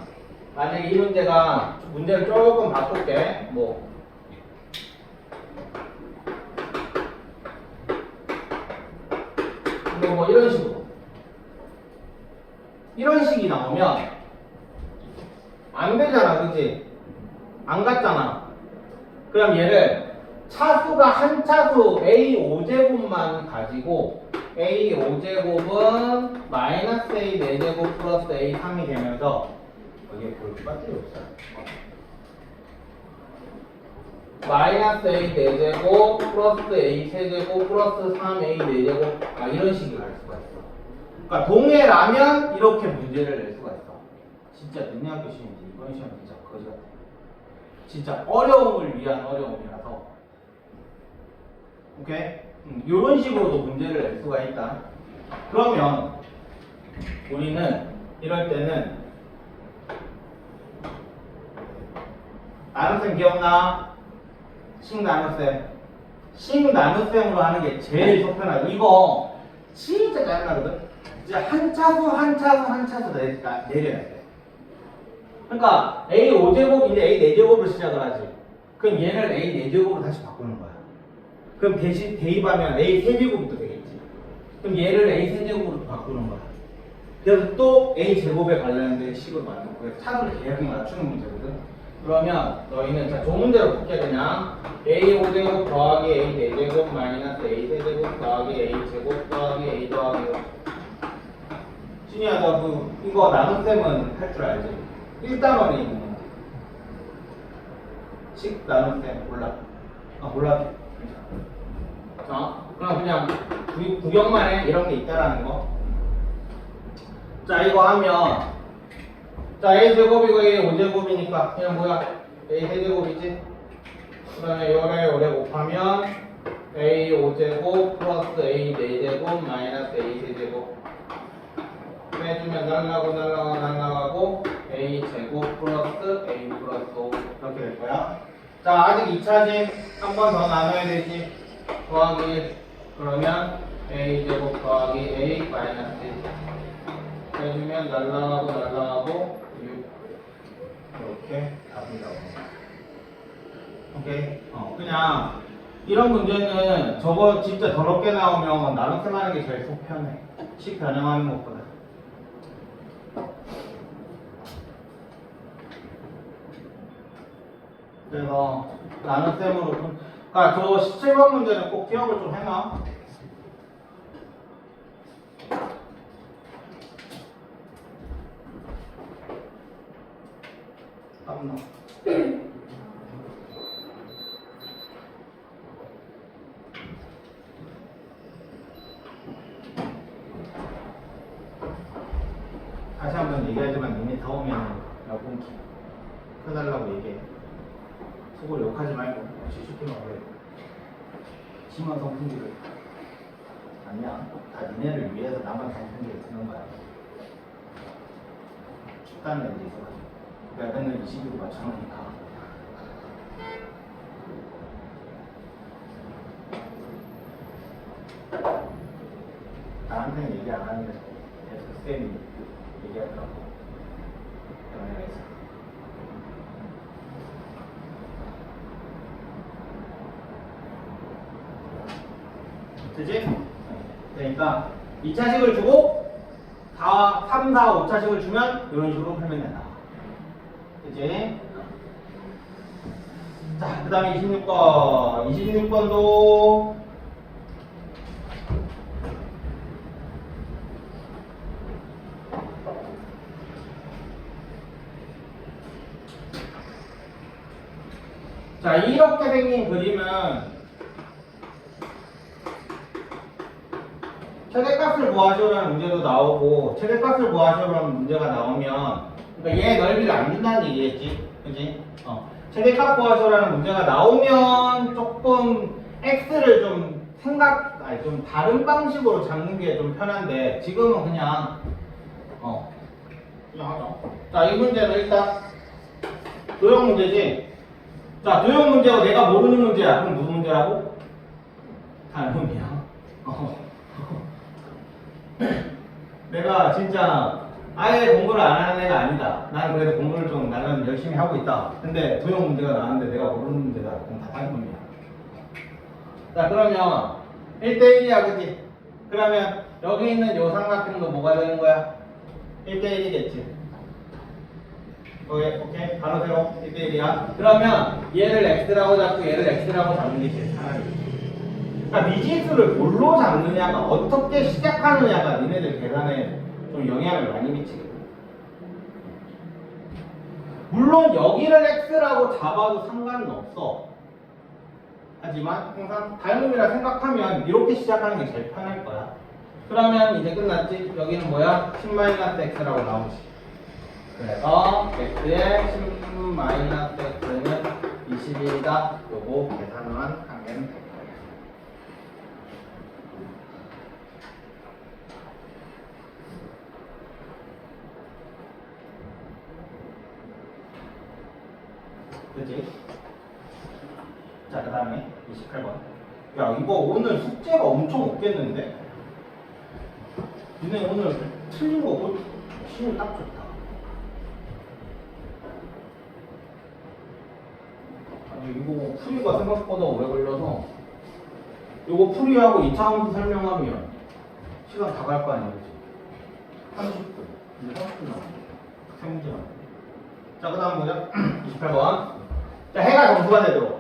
만약에 이 문제를 조금 바꿀게. 뭐 이런 식으로. 이런 식이 나오면 안 되잖아, 그치? 안 같잖아. 그럼 얘를 차수가 한 차수 a 5제곱만 가지고 a 5제곱은 마이너스 a 4제곱 플러스 a 3이 되면서 여기에 볼 배터리 없어요. 마이너스 a 4제곱 플러스 a 세제곱 플러스 3a 4제곱 이런 식으로 갈 수가 있어. 그러니까 동해라면 이렇게 문제를 낼 수가 있어. 진짜 능력학교 시험인지 이번 시험 진짜 거지 같아. 진짜 어려움을 위한 어려움이라서. 오케이? 이런 식으로도 문제를 낼 수가 있다. 그러면 우리는 이럴 때는 나눗셈 기억나? 식 나눗셈. 식 나눗셈으로 하는 게 제일 속편하다. 이거 진짜 짜증나거든? 진짜 한 차수 내려야 돼. 그러니까 a 5제곱 이제 a 4제곱을 시작을 하지. 그럼 얘를 a 4제곱으로 다시 바꾸는 거야. 그럼 대신 대입하면 a 세제곱이 또 되겠지. 그럼 얘를 a 세제곱으로 바꾸는 거야. 그래서 또 a 제곱에 관련된 식을 만들고 그래서 차수를 계속 맞추는 문제거든. 그러면 너희는 자 좋은 문제로 볼게. 그냥 a 5제곱 더하기 a 4제곱 마이너스 a 세제곱 더하기 a 제곱 더하기 a 더하기 준이야, 너 이거 나눗셈은 할 줄 알지? 1단원에 있는 거. 식 나눗셈 몰라? 몰라. 그럼 그냥 구경만 해. 이런 게 있다라는 거. 자, 이거 하면 자, a 제곱이고 a 5제곱이니까 그냥 뭐야? a 세제곱이지? 그 다음에 요래 곱하면 a 5제곱 플러스 a 4제곱 마이너스 a 세제곱 빼주면 날라가고 a 제곱 플러스 a 플러스 5 이렇게 될 거야. 자, 아직 2차지. 한 번 더 나눠야 되지. 더하기 그러면 a 제곱 더하기 a 마이너스 1 빼주면 날라가고 6 이렇게 답이 나옵니다. 오케이? 그냥 이런 문제는 저거 진짜 더럽게 나오면 나눗셈 하는 게 제일 속 편해. 식 변형하는 것보다. 그래서 나눗셈으로 그러니까 저 17번 문제는 꼭 기억을 좀 해놔. 다시 한번 얘기하지만 니네 다 오면 몇 분기 켜달라고 얘기해. 속을 욕하지 말고 역시 슈팅을 왜 심한 성품들을 아니야. 다 니네를 위해서 나만 성품들을 쓰는 거야. 춥다는 애들이 있어가지고 내가 맨날 20으로 맞춰놓으니까 나한테는 얘기 안 하는데 계속 쌤이 얘기하더라고. 연애에서 되지? 그러니까 2차식을 주고 3, 4, 5차식을 주면 이런 식으로 풀면 된다. 그치? 자, 그 다음에 26번. 26번도 자, 이렇게 생긴 그림은 최대값을 구하시오라는 문제도 나오고 최대값을 구하시오라는 문제가 나오면 그러니까 얘 넓이를 안 준다는 얘기겠지, 그지? 최대값 구하시오라는 문제가 나오면 조금 x를 좀 좀 다른 방식으로 잡는 게 좀 편한데 지금은 그냥 하죠. 자, 이 문제는 일단 도형 문제지. 자, 도형 문제가 내가 모르는 문제야. 그럼 무슨 문제라고? 다음이야. 내가 진짜 아예 공부를 안 하는 애가 아니다. 난 그래도 공부를 좀 나름 열심히 하고 있다. 근데 도형 문제가 나왔는데 내가 모르는 문제다. 그럼 다 다른 놈이야. 자, 그러면 1대1이야, 그치? 그러면 여기 있는 요 삼각형도 뭐가 되는 거야? 1대1이겠지. 오케이. 바로 세로 1대1이야. 그러면 얘를 x라고 잡고 얘를 x라고 잡는 게 제일 차라리. 그러니까 미지수를 뭘로 잡느냐가 어떻게 시작하느냐가 니네들 계산에 좀 영향을 많이 미치거든. 물론 여기를 x라고 잡아도 상관은 없어. 하지만 항상 닮음이라 생각하면 이렇게 시작하는 게 제일 편할 거야. 그러면 이제 끝났지? 여기는 뭐야? 10-x라고 나오지. 그래서 x의 10-x는 21이다. 요거 계산만 하면 돼. 그치? 자, 그 다음에 28번. 야, 이거 오늘 숙제가 엄청 없겠는데? 니네 오늘 틀린 거 시는 딱 좋다. 아니, 이거 풀이가 생각보다 오래 걸려서 이거 풀이하고 2차 함수 설명하면 시간 다 갈 거 아니야, 그치? 30분. 이제 30분 남았네. 세 문제 남았네. 자, 그 다음 뭐죠? 28번. 자, 해가 정수가 되도록.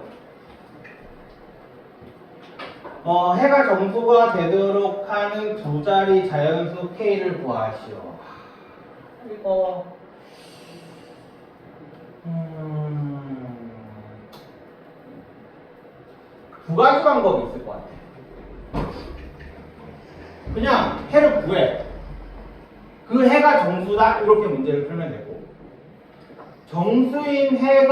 해가 정수가 되도록 하는 두 자리 자연수 K를 구하시오. 이거, 두 가지 방법이 있을 것 같아. 그냥 해를 구해. 그 해가 정수다. 이렇게 문제를 풀면 되고. 정수인 해에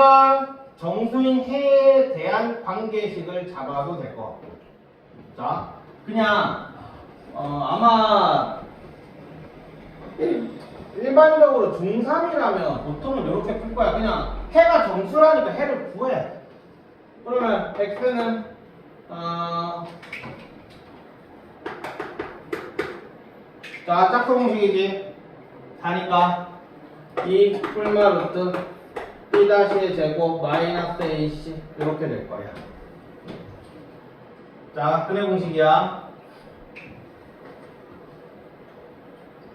대한 관계식을 잡아도 될 것 같고. 자, 그냥 아마 일반적으로 중3이라면 보통은 이렇게 풀 거야. 그냥 해가 정수라니까 해를 구해. 그러면 x는 자, 짝수공식이지. 4니까 2 풀마 루트 b-의 제곱 마이너스 ac 이렇게 될 거야. 자, 근해 공식이야.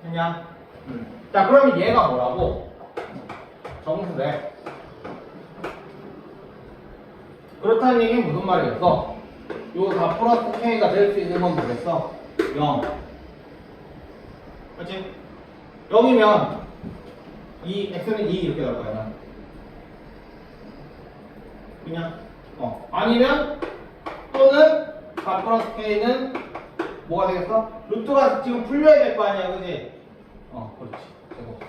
됐냐? 자, 그러면 얘가 뭐라고? 정수래. 그렇다는 얘기는 무슨 말이겠어? 이거 다 플러스 k가 될 수 있는 건 뭐겠어? 0. 그렇지? 0이면 x는 2 이렇게 나올 거야. 그냥 아니면 또는 4 플러스 k는 뭐가 되겠어? 루트가 지금 풀려야 될 거 아니야, 그지? 그렇지. 제곱.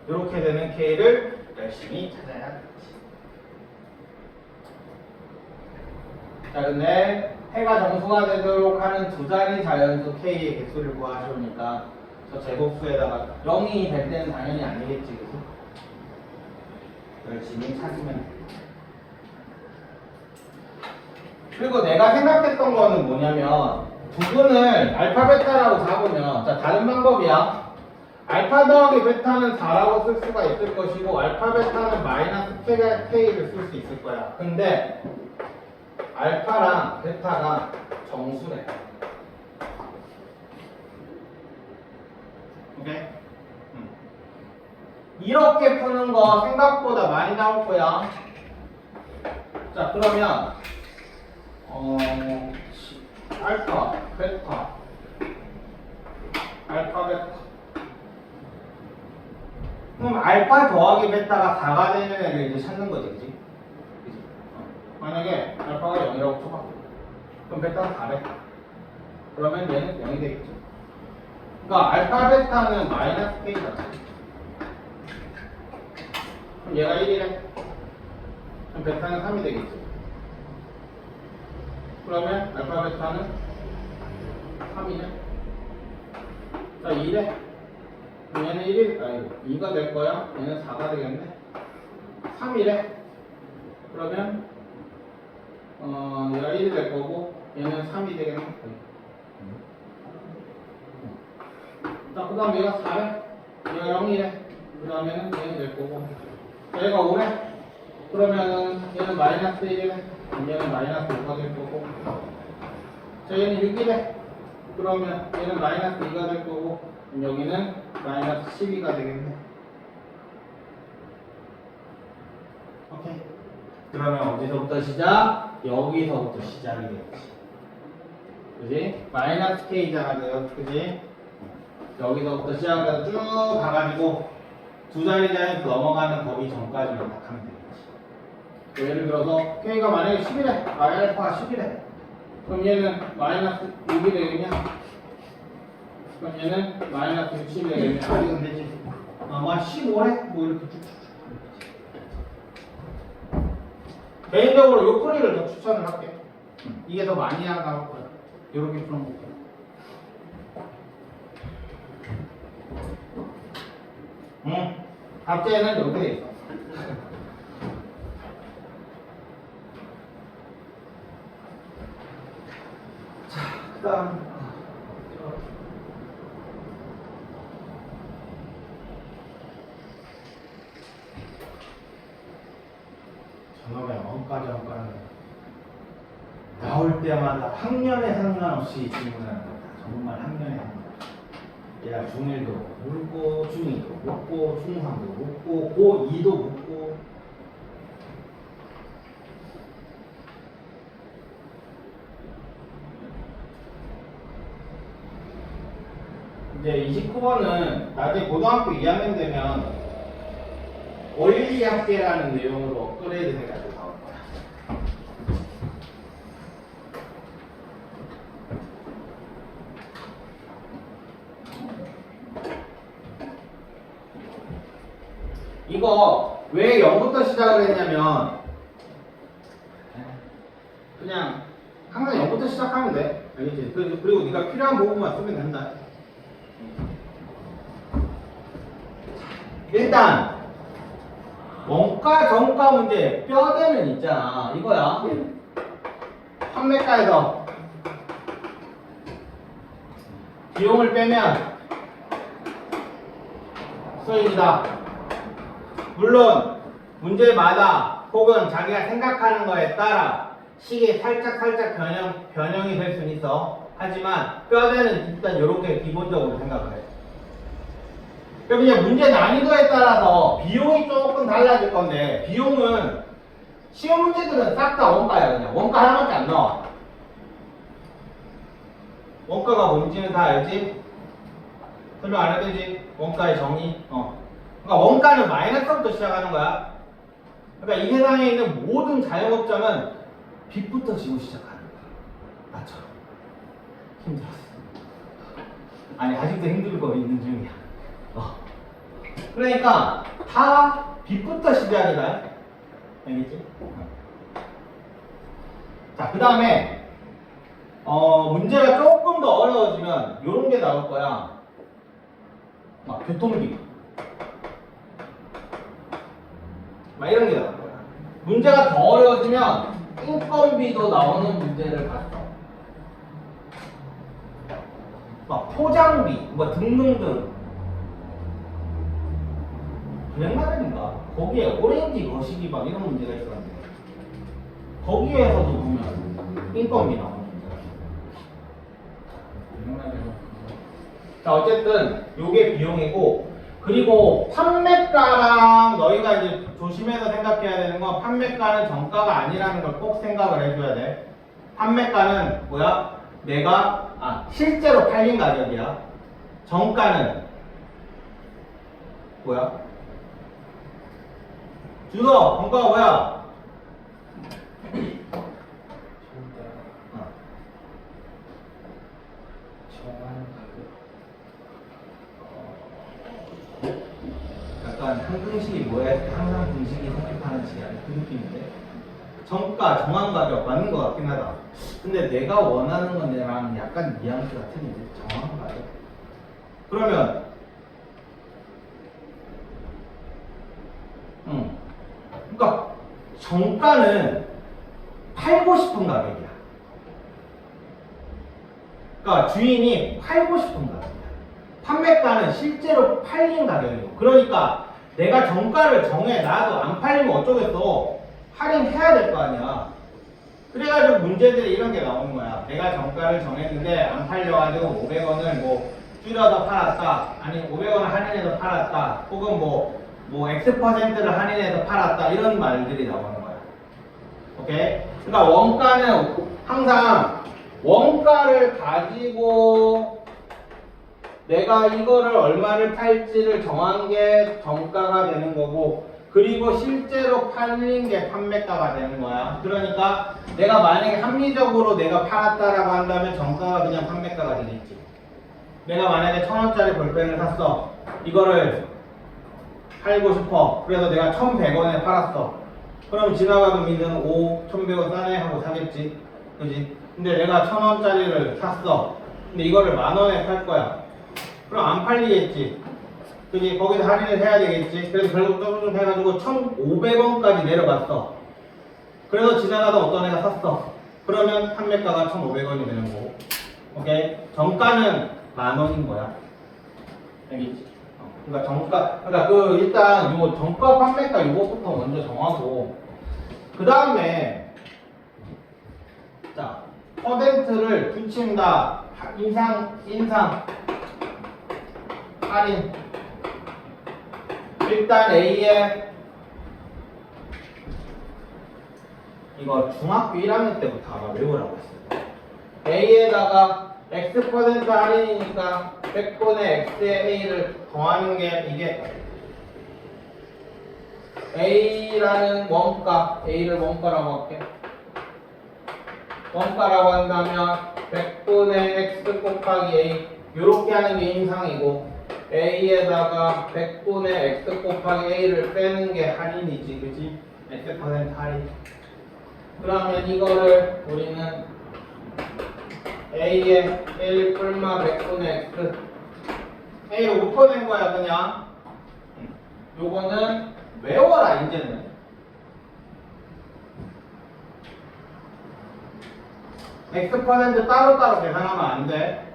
이렇게 되는 K를 열심히 찾아야 되지. 자, 근데 해가 정수가 되도록 하는 두 자리 자연수 K의 개수를 구하시오니까 저 제곱수에다가 0이 될 때는 당연히 아니겠지, 그치? 열심히 찾으면 돼. 그리고 내가 생각했던 거는 뭐냐면 부분을 알파 베타라고 잡으면, 자, 다른 방법이야. 알파 더하기 베타는 4라고 쓸 수가 있을 것이고 알파 베타는 마이너스 K를 쓸 수 있을 거야. 근데 알파랑 베타가 정수래. 오케이? 이렇게 푸는 거 생각보다 많이 나올 거야. 자, 그러면 알파, 베타, 알파, 베타. 그럼 알파 더하기 베타가 4가 되는 애를 이제 찾는 거지, 그치? 만약에 알파가 0이라고 쳐봐. 그럼 베타는 4래. 그러면 얘는 0이 되겠죠. 그러니까 알파, 베타는 마이너스 K다. 그럼 얘가 1이래. 그럼 베타는 3이 되겠죠. 그러면 알파 베타는 3이네. 자, 2래. 그럼 얘는 2가 될 거야. 얘는 4가 되겠네. 3이래. 그러면 얘가 1이 될 거고 얘는 3이 되겠네. 자, 그 다음 얘가 4래. 얘가 0이래. 그 다음에는 얘는 될 거고 얘가 5래. 그러면은 얘는 마이너스 1이래. 얘는 마이너스 5가 될 거고 자, 얘는 6이래. 그러면 얘는 마이너스 2가 될 거고 여기는 마이너스 12가 되겠네. 오케이. 그러면 어디서부터 시작? 여기서부터 시작이 되겠지. 그지? 마이너스 K잖아, 그지? 여기서부터 시작해서 쭉 가가지고 두 자리 자연수 넘어가는 범위 전까지만 딱 하면 되겠지. 예를 들어서 K가 만약에 10이래. 알파가 10이래. 그럼 얘는 마이너스 6이 되겠냐? 그럼 얘는 마이너스 60이 되겠냐? 이건 되지. 아마 15래? 뭐 이렇게 쭉쭉쭉. 개인적으로 요 풀이를 더 추천을 할게. 이게 더 많이 나올 거야. 요렇게 푸는 거. 답제는 이렇게 돼 있어. 자, 그다음 저놈의 원가정가는 나올 때마다 학년에 상관없이 질문하는 거다. 정말 학년에 상관없이. 얘가 중1도 묻고 중2도 묻고 중3도 묻고 고2도 묻고 이제 29번은 나중에 고등학교 2학년 되면 원리학계라는 내용으로 업그레이드 해가지고 나올 거야. 이거 왜 0부터 시작을 했냐면 그냥 항상 0부터 시작하면 돼. 알겠지? 그리고 네가 필요한 부분만 쓰면 된다. 일단 원가 정가 문제 뼈대는 있잖아. 이거야. 판매가에서 비용을 빼면 수익이다. 물론 문제마다 혹은 자기가 생각하는 거에 따라 식이 살짝 변형이 될 수는 있어. 하지만 뼈대는 일단 이렇게 기본적으로 생각을 해. 그냥 문제 난이도에 따라서 비용이 조금 달라질 건데 비용은 시험 문제들은 싹 다 원가야. 그냥 원가 하나밖에 안 나와. 원가가 뭔지는 다 알지? 설명 안 해도 되지? 원가의 정의. 그러니까 원가는 마이너스부터 시작하는 거야. 그러니까 이 세상에 있는 모든 자영업자는 빚부터 지고 시작하는 거야. 나처럼. 힘들었어. 아니 아직도 힘들고 있는 중이야. 그러니까 다 B부터 시작이다. 알겠지? 자, 그 다음에 문제가 조금 더 어려워지면 이런 게 나올 거야. 막 교통비. 막 이런 게 나올 거야. 문제가 더 어려워지면 인건비도 나오는 문제를 봤어. 막 포장비, 뭐 등등등. 그랜마들인가? 거기에 오렌지 거시기 막 이런 문제가 있었는데 거기에서도 보면 인건비 나오는 문제가 있어. 자, 어쨌든 요게 비용이고, 그리고 판매가랑 너희가 이제 조심해서 생각해야 되는 건 판매가는 정가가 아니라는 걸 꼭 생각을 해줘야 돼. 판매가는 뭐야? 내가 실제로 팔린 가격이야. 정가는 뭐야? 준호, 정가가 뭐야? 약간 항등식이 뭐야? 항상 등식이 성립하는 식이 아니야. 그 느낌인데. 정가, 정한 가격 맞는 것 같긴 하다. 근데 내가 원하는 건 내랑 약간 뉘앙스가 틀린데. 정한 가격? 그러면 그러니까 정가는 팔고 싶은 가격이야. 그러니까 주인이 팔고 싶은 가격이야. 판매가는 실제로 팔린 가격이고. 그러니까 내가 정가를 정해 놔도 안 팔리면 어쩌겠어. 할인해야 될 거 아니야. 그래가지고 문제들이 이런 게 나오는 거야. 내가 정가를 정했는데 안 팔려가지고 500원을 뭐 줄여서 팔았다. 아니 500원을 할인해서 팔았다. 혹은 뭐 X%를 할인해서 팔았다. 이런 말들이 나오는 거야. 오케이? 그러니까 원가는 항상 원가를 가지고 내가 이거를 얼마를 팔지를 정한 게 정가가 되는 거고, 그리고 실제로 팔린 게 판매가가 되는 거야. 그러니까 내가 만약에 합리적으로 내가 팔았다라고 한다면 정가가 그냥 판매가가 되겠지. 내가 만약에 1,000원짜리 볼펜을 샀어. 이거를 팔고 싶어. 그래서 내가 1,100원에 팔았어. 그럼 지나가는 민은 1,100원 싸네 하고 사겠지. 그지? 근데 내가 1,000원짜리를 샀어. 근데 이거를 10,000원에 팔 거야. 그럼 안 팔리겠지. 그지? 거기서 할인을 해야 되겠지. 그래서 결국 좀 해가지고 1,500원까지 내려갔어. 그래서 지나가다 어떤 애가 샀어. 그러면 판매가가 1,500원이 되는 거고. 오케이? 정가는 10,000원인 거야. 알겠지? 그러니까 일단 요 정가 판매가 요것부터 먼저 정하고, 그 다음에 자, 퍼센트를 붙인다. 인상, 할인. 일단 A에 이거 중학교 1학년 때부터 아마 외우라고 했어요. A에다가 X% 할인이니까 100분의 X의 A를 더하는 게 이게 A라는 원가, A를 원가라고 할게. 원가라고 한다면 100분의 X 곱하기 A 요렇게 하는 게 인상이고, A에다가 100분의 X 곱하기 A를 빼는 게 할인이지, 그치? X% 할인. 그러면 이거를 우리는 A에 1 뿔마 100분의 X A를 묶어낸 거야 그냥. 요거는 외워라 이제는. X% 따로따로 계산하면 안 돼.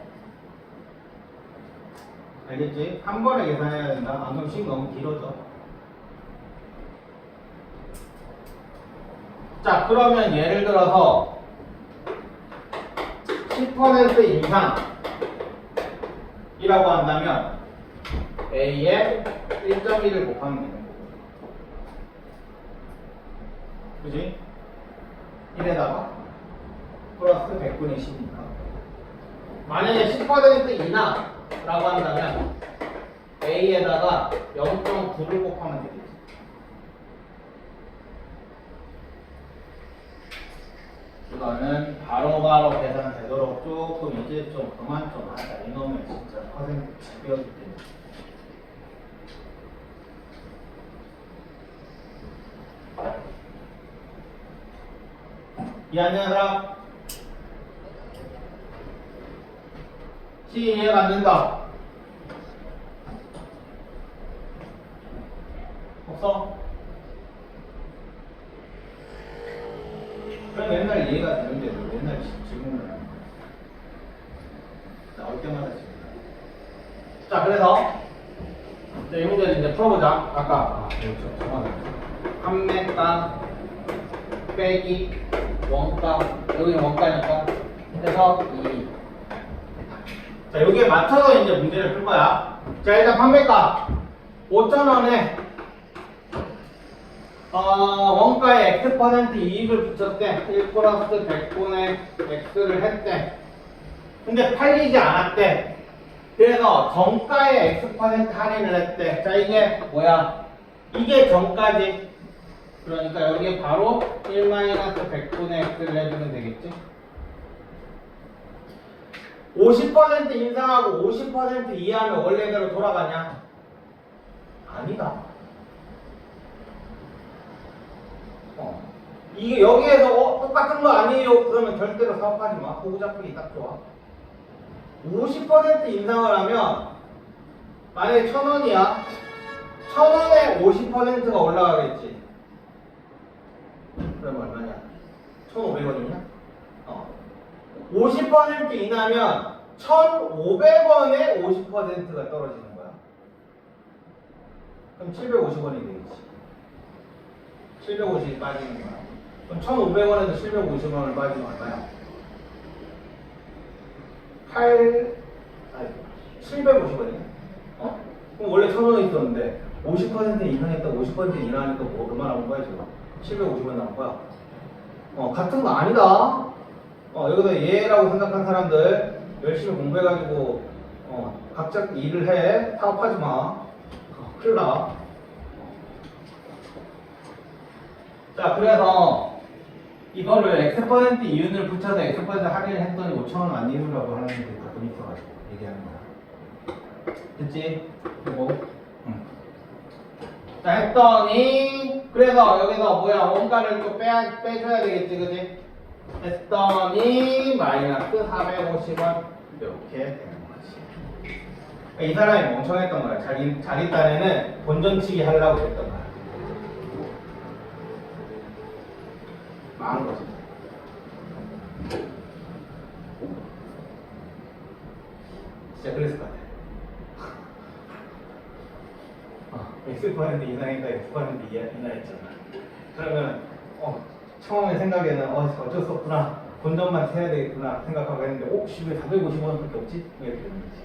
알겠지? 한 번에 계산해야 된다. 안 그러면 식 너무 길어져. 자, 그러면 예를 들어서 10% 인상이라고 한다면 A에 1.1을 곱하면 되는 거고. 그지? 1에다가 플러스 100분의 10이니까. 만약에 10% 인하라고 한다면 A에다가 0.9를 곱하면 되겠지. 이거는 바로바로 계산되도록 조금 이제 좀 그만 좀 하자. 이놈의 진짜 퍼센트 잡혀기 때문에. 이해하는 사람? C 이해가 안 된다. 없어? 그럼 맨날 이해가 되는데 왜 맨날 질문을 하는 거야? 나올 때마다 질문. 자, 그래서 이 문제를 이제 풀어보자. 아까 그렇죠. 판매가 빼기 원가, 여기는 원가니까. 그래서 자, 여기에 맞춰서 이제 문제를 풀 거야. 자, 일단 판매가 5,000원에 원가에 X% 이익을 붙였대. 1 플러스 100분의 X를 했대. 근데 팔리지 않았대. 그래서 정가에 X% 할인을 했대. 자, 이게 뭐야? 이게 정가지. 그러니까 여기에 바로 1-100분의 X를 해주면 되겠지? 50% 인상하고 50% 이하면 원래대로 돌아가냐? 아니다. 이게 여기에서 똑같은 거 아니에요? 그러면 절대로 사업하지 마. 보고 잡히기 딱 좋아. 50% 인상을 하면 만약에 1,000원이야. 1,000원에 50%가 올라가겠지. 그럼 얼마냐? 1,500원이냐? 50% 인하면 1,500원에 50%가 떨어지는 거야. 그럼 750원이 되겠지. 750이 빠지는 거야. 그럼 1,500원에서 750원을 빠지면 얼마야? 750원이야? 그럼 원래 1,000원 있었는데 50% 인상했다 50% 인하니까 뭐 얼마 나온 거야 지금? 750원 나온 거야. 같은 거 아니다. 여기서 얘라고 생각한 사람들 열심히 공부해가지고 각자 일을 해. 사업하지 마. 큰일 나. 자, 그래서 이거를 X% 이윤을 붙여서 X% 할인을 했더니 5,000원 안 이루라고 하는 게 가끔 있어가지고 얘기하는 거야. 됐지? 그리고 자, 했더니 그래서 여기서 뭐야 원가를 또 빼줘야 되겠지, 그지? 했더니 마이너스 450원 이렇게 되는 거지. 그러니까 이 사람이 멍청했던 거야. 자기 딴에는 본전치기 하려고 했던 거야. 망한 거지. 진짜 그랬을 것 같아. X% 이상이니까 X% 이하했잖아. 그러면 처음에 생각에는 어쩔 수 없구나. 본전만 세야 되겠구나 생각하고 했는데 왜 450원밖에 없지? 이렇게 되는 거지.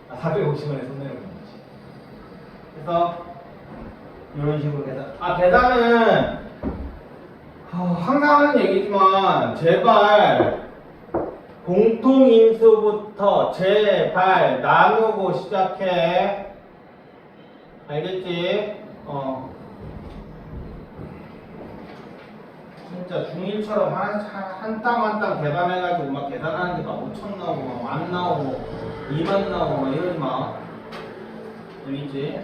450원에 손 내는 거지. 그래서 이런 식으로 계산은 항상 하는 얘기지만 제발 공통인수부터 제발 나누고 시작해. 알겠지? 진짜 중1처럼 한 땀 한 땀 계산해가지고 막 계산하는데 막 5천 나오고 막 10,000 나오고 20,000 나오고 막 이러지 마. 알겠지?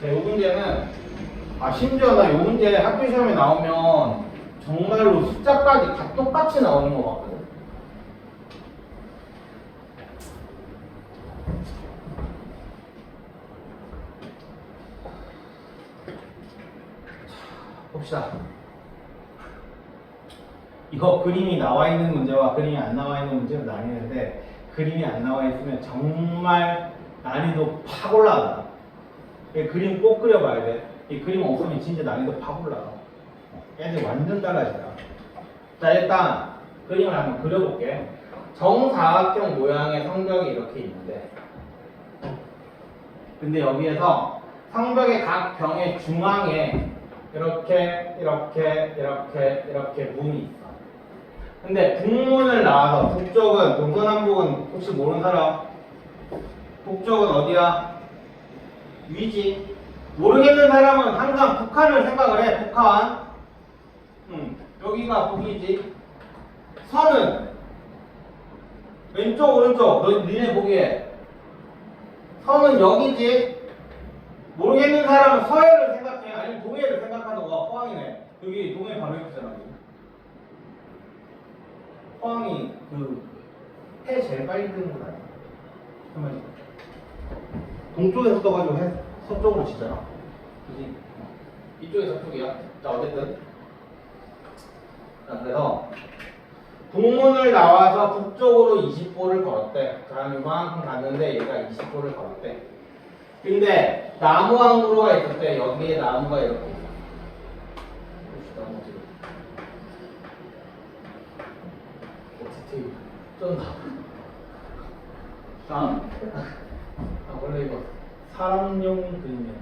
자, 이 문제는 심지어 나 이 문제 학교 시험에 나오면 정말로 숫자까지 다 똑같이 나오는 것 같거든. 봅시다. 이거 그림이 나와 있는 문제와 그림이 안 나와 있는 문제는 나뉘는데 그림이 안 나와 있으면 정말 난이도 팍 올라가. 그림 꼭 그려봐야 돼. 이 그림 없으면 진짜 난이도 팍 올라가. 애들 완전 달라지더라. 자, 일단 그림을 한번 그려볼게. 정사각형 모양의 성벽이 이렇게 있는데 근데 여기에서 성벽의 각 병의 중앙에 이렇게 문이 있어. 근데 북문을 나와서 북쪽은 동서남북은 혹시 모르는 사람? 북쪽은 어디야? 위지. 모르겠는 사람은 항상 북한을 생각을 해. 북한. 여기가 북이지. 선은 왼쪽 오른쪽. 니네 보기에 선은 여기지. 모르겠는 사람은 서해를 생각해. 아니면 동해를 생각하던가. 포항이네. 여기 동해 바로 있잖아. 포항이 해 제일 빨리 뜨는 곳 아니야? 잠깐만. 동쪽에서 떠가지고 해 서쪽으로 치잖아. 그지? 이쪽에 서쪽이야. 자, 어쨌든. 자, 그래서 동문을 나와서 북쪽으로 20보를 걸었대. 자, 이만큼 갔는데 얘가 20보를 걸었대. 근데 나무 한 그루가 있을 때 여기에 나무가 이렇게 있어. 어떻게 쩐다. 원래 이거 사람용 그림이야.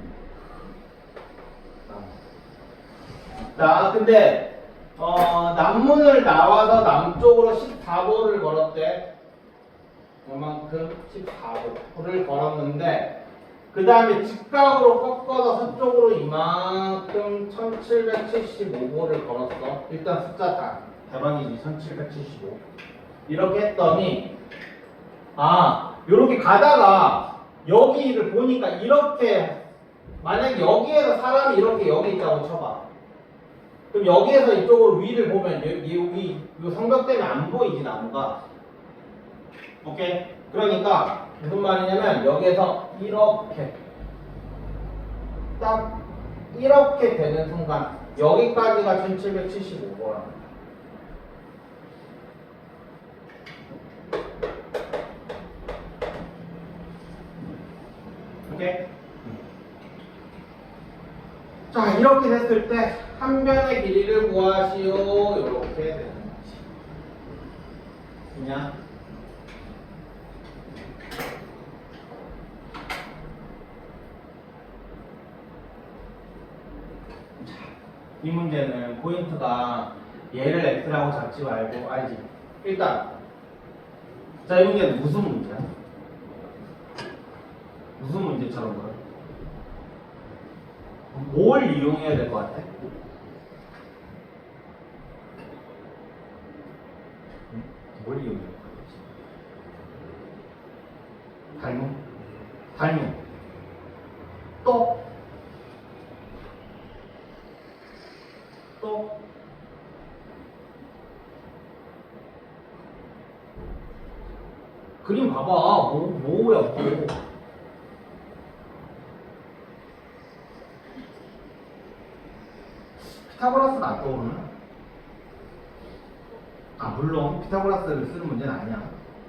자, 근데 남문을 나와서 남쪽으로 14보를 걸었대. 이만큼 14보를 걸었는데 그 다음에 직각으로 꺾어서 서쪽으로 이만큼 1775보를 걸었어. 일단 숫자 다 대박이지. 1775 이렇게 했더니 요렇게 가다가 여기를 보니까 이렇게 만약에 여기에서 사람이 이렇게 여기 있다고 쳐봐. 그럼 여기에서 이쪽으로 위를 보면 여기 이 성벽 때문에 안 보이지 나무가. 오케이? 그러니까 무슨 말이냐면 여기에서 이렇게 딱 이렇게 되는 순간 여기까지가 1775거야. 오케이? 자, 이렇게 됐을 때 한 변의 길이를 구하시오. 이렇게 되는 거지. 그냥 이 문제는 포인트가 얘를 x라고 잡지 말고 알지? 일단 자, 이 문제는 무슨 문제야? 무슨 문제처럼 보여? 뭘 이용해야 될 것 같아? 뭘 이용해야 될 것 같아? 닮음? 또? 그림 봐봐. 뭐야, 뭐. 피타고라스는 안 떠오르나? 물론 피타고라스를 쓰는 문제는 아니야.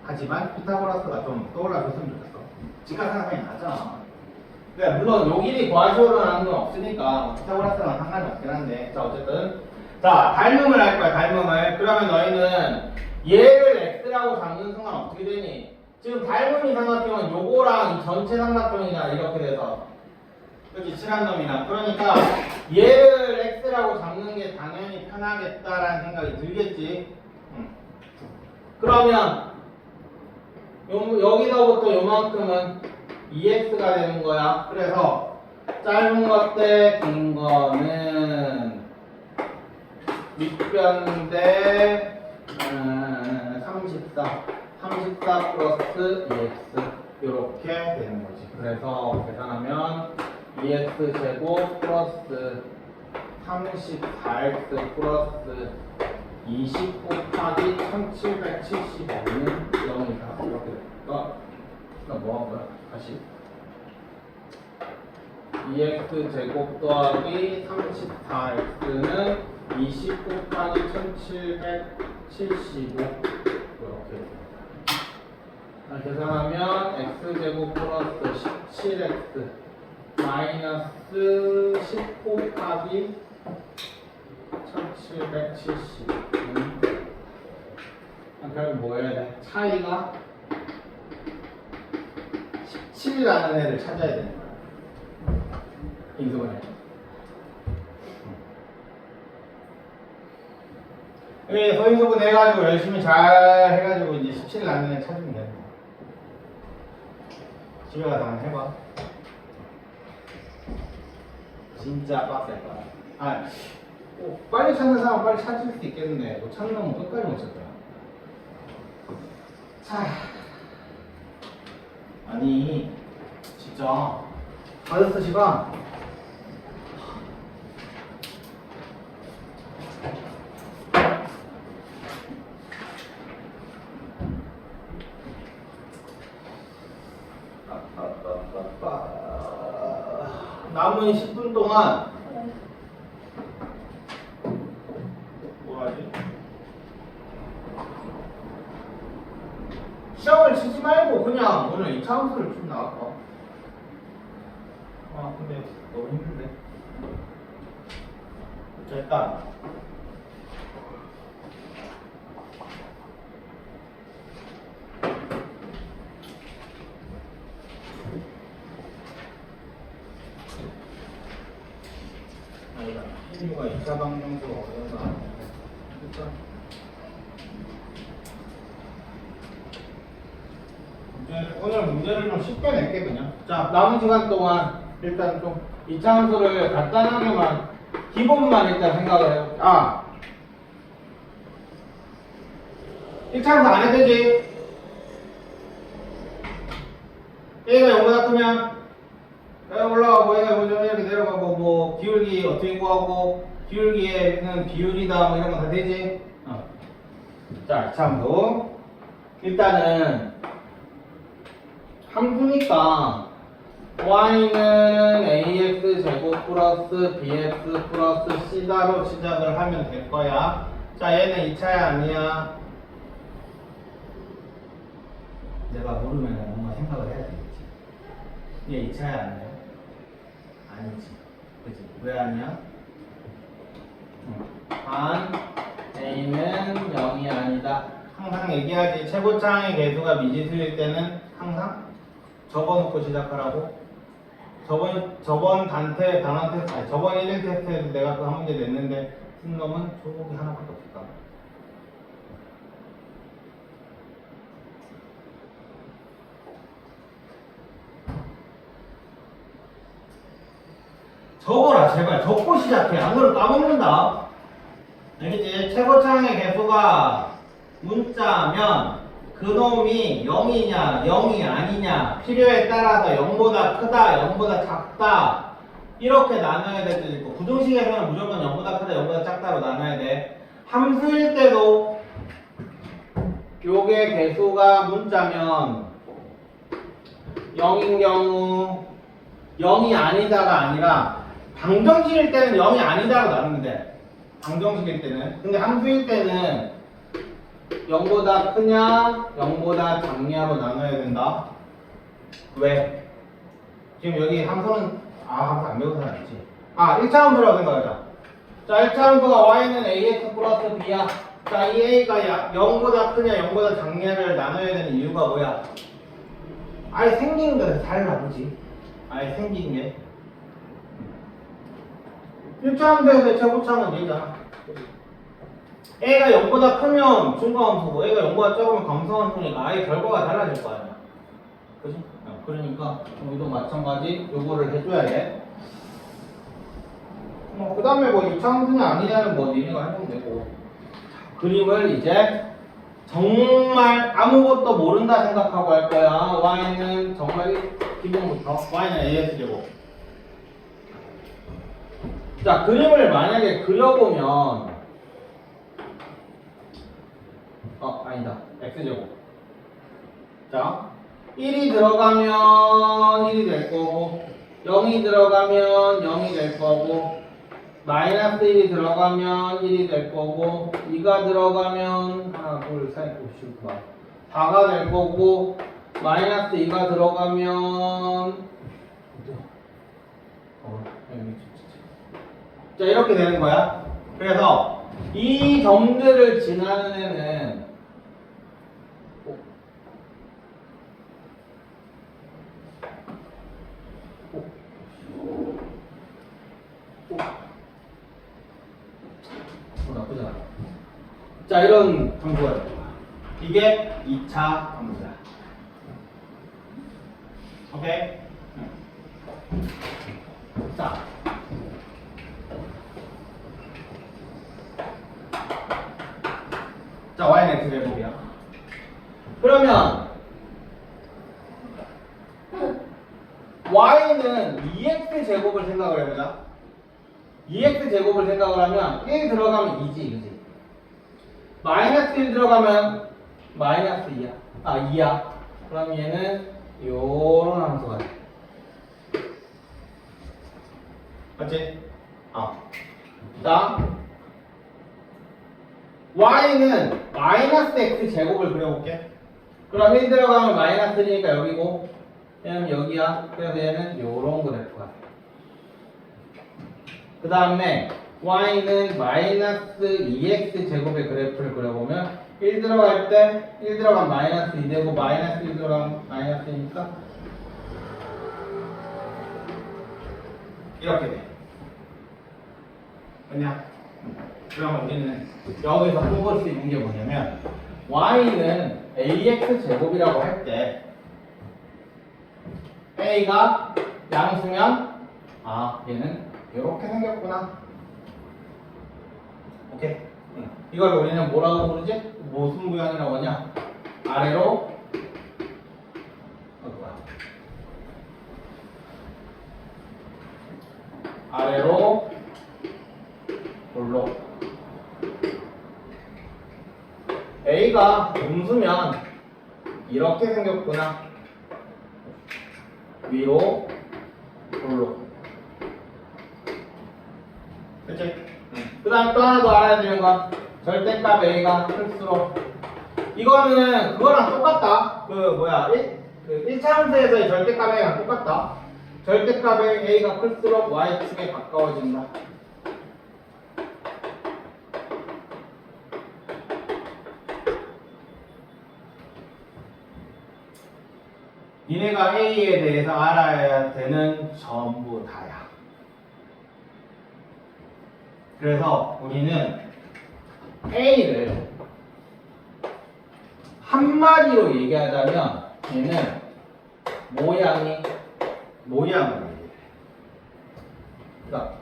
하지만 피타고라스가 좀 떠올라줬으면 좋겠어. 지가 생각이 나잖아. 그러니까 물론 요 길이 구하시오라는 건 없으니까 피타고라스랑 상관이 없긴 한데. 자, 어쨌든 자, 닮음을 할 거야. 닮음을. 그러면 너희는 얘를 x라고 잡는 순간 어떻게 되니? 지금 닮음이 삼각형은 요거랑 이 전체 삼각형이나 이렇게 돼서 그렇지, 칠한놈이나. 그러니까 얘를 x라고 잡는 게 당연히 편하겠다라는 생각이 들겠지. 그러면 여기서부터 요만큼은 2x가 되는 거야. 그래서 짧은 것 대 긴 거는 밑변 대 34 플러스 2x 이렇게 되는 거지. 그래서 계산하면 2x 제곱 플러스 34x 플러스 20 곱하기 1775는 0이다. 이렇게 되니까 뭐 한 거야? 다시 2x 제곱 더하기 34x는 20 곱하기 1775 이렇게 계산하면 x제곱 플러스 17x 마이너스 10 곱하기 1770 결국 뭐 해야 돼? 차이가 17이라는 애를 찾아야 되는 거야. 인수분해. 소인수분 해가지고 열심히 잘 해가지고 이제 17 나는 애 찾으면 돼. 집에 가서 한번 해봐. 진짜 빡셀 거야. 빨리 찾는 사람은 빨리 찾을 수 있겠는데 못 찾는 놈은 끝까지 못 찾더라. 자, 아니 진짜 맞았어, 시간. 남은 10분 동안 뭐 하지? 시험을 치지 말고 그냥 오늘 2차 함수를 좀 나갈까? 아 근데 너무 힘든데. 자, 일단 아니다. 이유가 2차 방정수가 어려워서 그쵸? 오늘 문제를 좀 쉽게 낼게 그냥. 자, 남은 시간 동안 일단 좀 2차 함수를 간단하게만 기본만 일단 생각을 해볼게. 아 1차 함수 안 해도 되지? A가 0보다 크면 A가 올라가고 A가 이렇게 내려가고 뭐 기울기 어떻게 구하고 기울기에는 비율이다 뭐 이런 거 다 되지? 자, 2차 함수 일단은 함수니까 y는 ax 제곱 플러스 bx 플러스 c다로 시작을 하면 될 거야. 자, 얘는 2차야 아니야? 내가 모르면 뭔가 생각을 해야 되겠지. 얘 2차야 아니야? 아니지. 그치? 왜 아니야? 반 a는 0이 아니다. 항상 얘기하지. 최고차항의 개수가 미지수일 때는 항상 적어놓고 시작하라고. 저번 단원 테스트, 아니 저번 1일 테스트에서 내가 그 한 문제 냈는데 쓴 놈은 저기 하나밖에 없을까? 적어라 제발. 적고 시작해. 안 그러면 까먹는다. 알겠지? 최고차항의 개수가 문자면 그놈이 0이냐 0이 아니냐 필요에 따라서 0보다 크다 0보다 작다 이렇게 나눠야 될 때도 있고 부등식에서는 무조건 0보다 크다 0보다 작다로 나눠야 돼. 함수일 때도 요게 개수가 문자면 0인 경우 0이 아니다가 아니라 방정식일 때는 0이 아니다로 나누면 돼. 방정식일 때는. 근데 함수일 때는 0보다 크냐 0보다 작냐로 나눠야 된다. 왜? 지금 여기 함수는 함수 안 배운 사람 있지? 1차 함수라고 생각하자. 자, 1차 함수가 y는 ax 플러스 b야. 자, 이 a가 0보다 크냐 0보다 작냐를 나눠야 되는 이유가 뭐야? 아예 생긴 거는 달라 보지. 아예 생긴 게 1차 함수에서 최고차는 얘잖아. A가 0보다 크면 중과함수고 A가 0보다 적으면 감소함수니까 아예 결과가 달라질 거 아니야. 그치? 그러니까 여기도 마찬가지 요거를 해줘야 돼. 그 다음에 뭐 2차 함수냐 아니냐는 뭐 니네가 해보면 되고. 그림을 이제 정말 아무것도 모른다 생각하고 할 거야. y는 정말 기본부터 y는 as제곱. 자, 그림을 만약에 그려보면 아니다. x제곱. 자, 1이 들어가면 1이 될 거고 0이 들어가면 0이 될 거고 마이너스 1이 들어가면 1이 될 거고 2가 들어가면 하나, 둘, 셋, 5, 6, 4가 될 거고 마이너스 2가 들어가면 자, 이렇게 되는 거야. 그래서 이 점들을 지나는 애는 나쁘잖아. 자, 이런 함수가 있는 거야. 이게 2차 함수야. 오케이? 자, y는 x제곱이야. 그러면 y는 제곱을 생각을 해보자. 2x 제곱을 생각을 하면 1 들어가면 2지, 그지? 마이너스 1 들어가면 마이너스 2야. 아, 2야. 그럼 얘는 요런 함수가 돼. 맞지? 다음 y는 마이너스 x 제곱을 그려볼게. 그럼 1 들어가면 마이너스 1이니까 여기고 얘는 여기야. 그래서 얘는 요런 그래프가 돼. 그 다음에 y는 마이너스 2x 제곱의 그래프를 그려보면 1 들어갈 때 1 들어가면 마이너스 2 되고 마이너스 1 들어가면 마이너스 2니까 이렇게 돼. 그냥 그러면 우리는 여기서 뽑을 수 있는 게 뭐냐면 y는 ax 제곱이라고 할 때 a가 양수면 얘는 이렇게 생겼구나. 오케이. 이걸 우리는 뭐라고 부르지? 무슨 모양이라고 하냐? 아래로 아래로 볼록. A가 음수면 이렇게 생겼구나. 위로 볼록. 그치? 그 다음에 또 하나 더 알아야 되는 건 절대값 A가 클수록 이거는 그거랑 똑같다. 그 1차함수에서의 절대값 A가 똑같다. 절대값 A가 클수록 Y축에 가까워진다. 니네가 A에 대해서 알아야 되는 전부 다야. 그래서 우리는 A를 한마디로 얘기하자면 얘는 모양을 얘기해. 그러니까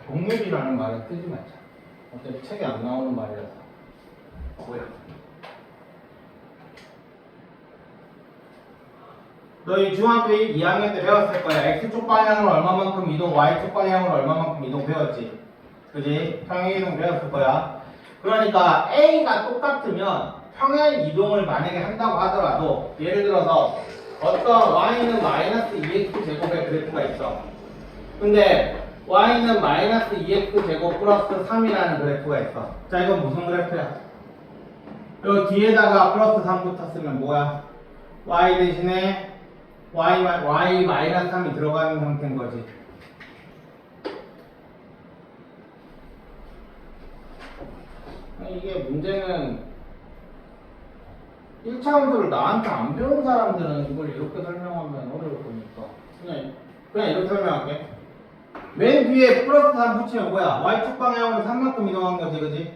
동률이라는 말은 쓰지 말자. 어차피 책에 안 나오는 말이라서. 뭐야? 너희 중학교 2학년 때 배웠을 거야. X축 방향으로 얼마만큼 이동, Y축 방향으로 얼마만큼 이동 배웠지? 그지? 평행 이동 배웠을 거야. 그러니까 A가 똑같으면 평행 이동을 만약에 한다고 하더라도 예를 들어서 어떤 Y는 마이너스 2X 제곱의 그래프가 있어. 근데 Y는 마이너스 2X 제곱 플러스 3이라는 그래프가 있어. 자, 이건 무슨 그래프야? 여기 뒤에다가 플러스 3 붙었으면 뭐야? Y 대신에 y 마이너스 3이 들어가는 상태인 거지. 이게 문제는 1차 함수를 나한테 안 배운 사람들은 이걸 이렇게 설명하면 어려울 거니까 그냥 이렇게 설명할게. 맨 뒤에 플러스 3 붙이면 뭐야? y축 방향으로 3만큼 이동한 거지, 그지?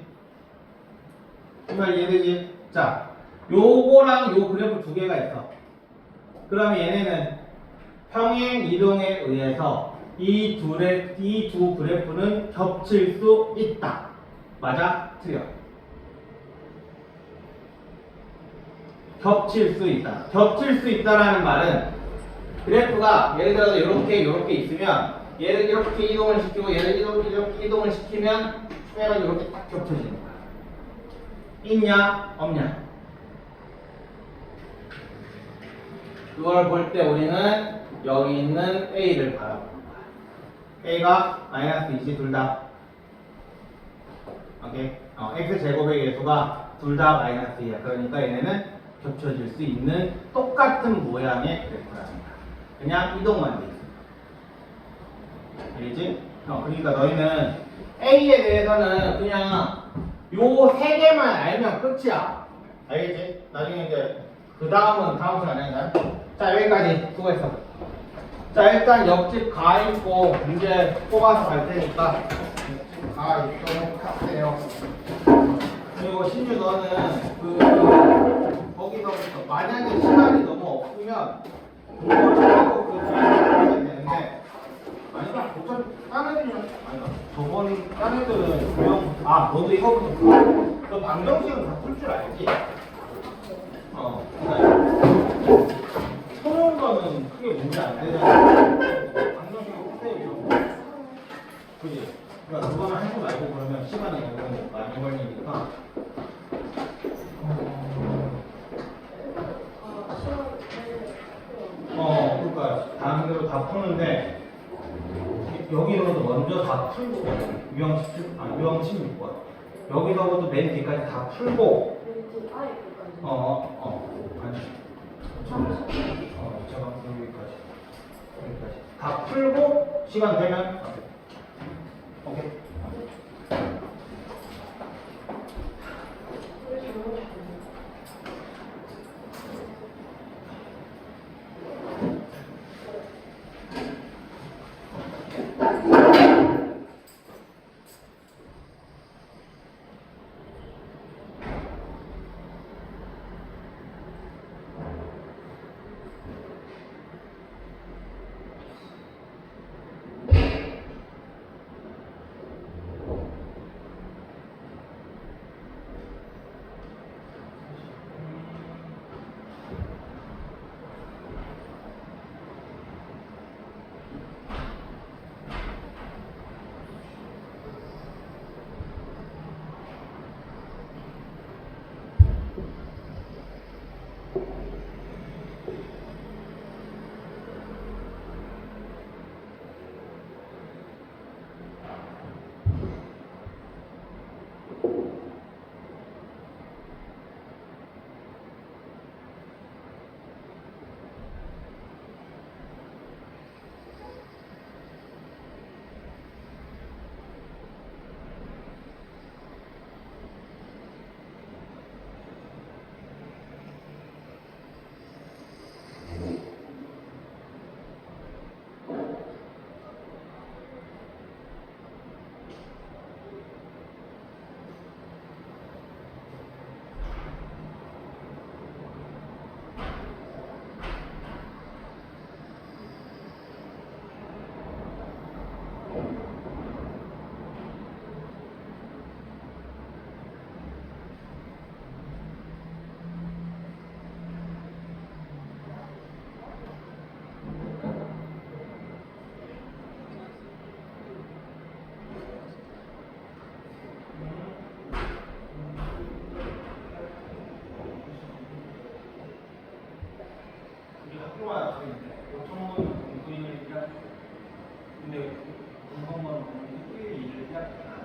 정말 이해되지? 자, 요거랑 요 그래프 두 개가 있어. 그러면 얘네는 평행 이동에 의해서 이 두 그래프는 겹칠 수 있다. 맞아? 틀려? 겹칠 수 있다. 겹칠 수 있다라는 말은 그래프가 예를 들어서 이렇게 있으면 얘를 이렇게 이동을 시키고 얘를 이렇게 이동을 시키면 얘가 이렇게 딱 겹쳐지는 거야. 있냐? 없냐? 그걸 볼 때 우리는 여기 있는 A를 바라보는 거야. A가 마이너스 2지 둘 다. 오케이? X제곱의 예수가 둘 다 마이너스 2야. 그러니까 얘네는 겹쳐질 수 있는 똑같은 모양의 그래프라는 거야. 그냥 이동만 돼 있어. 알겠지? 그러니까 너희는 A에 대해서는 그냥 요 세 개만 알면 끝이야. 알겠지? 나중에 이제 그 다음은 다음 시간에 자, 여기까지 수고했어. 자, 일단 옆집 가 있고 문제 뽑아서 갈 테니까 가 있도록 하세요. 그리고 신주 너는 거기서부터 만약에 시간이 너무 없으면 공부를 하고 하면 되는데 아니다. 딴 애들은 아니다. 저번 딴 애들은 조용. 너도 이거부터 너 방정식은 다 풀 줄 알지? 그러니까 서러운 거는 크게 준비 안 되잖아. 방정식으로 푸세요 이런 거. 그지? 그러니까 그거는 하지 말고 그러면 시간이 너무 많이 걸리니까. 그러니까 다른 대로 다 푸는데 여기로도 먼저 다 풀고 유형 16번 여기서부터 맨 뒤까지 다 풀고 아니 제가 여기까지 다 풀고 시간 되면 오케이. 학교가 저기 5천 원 공부인을 일할 근데 공부만 일주일 일을 해야 되나?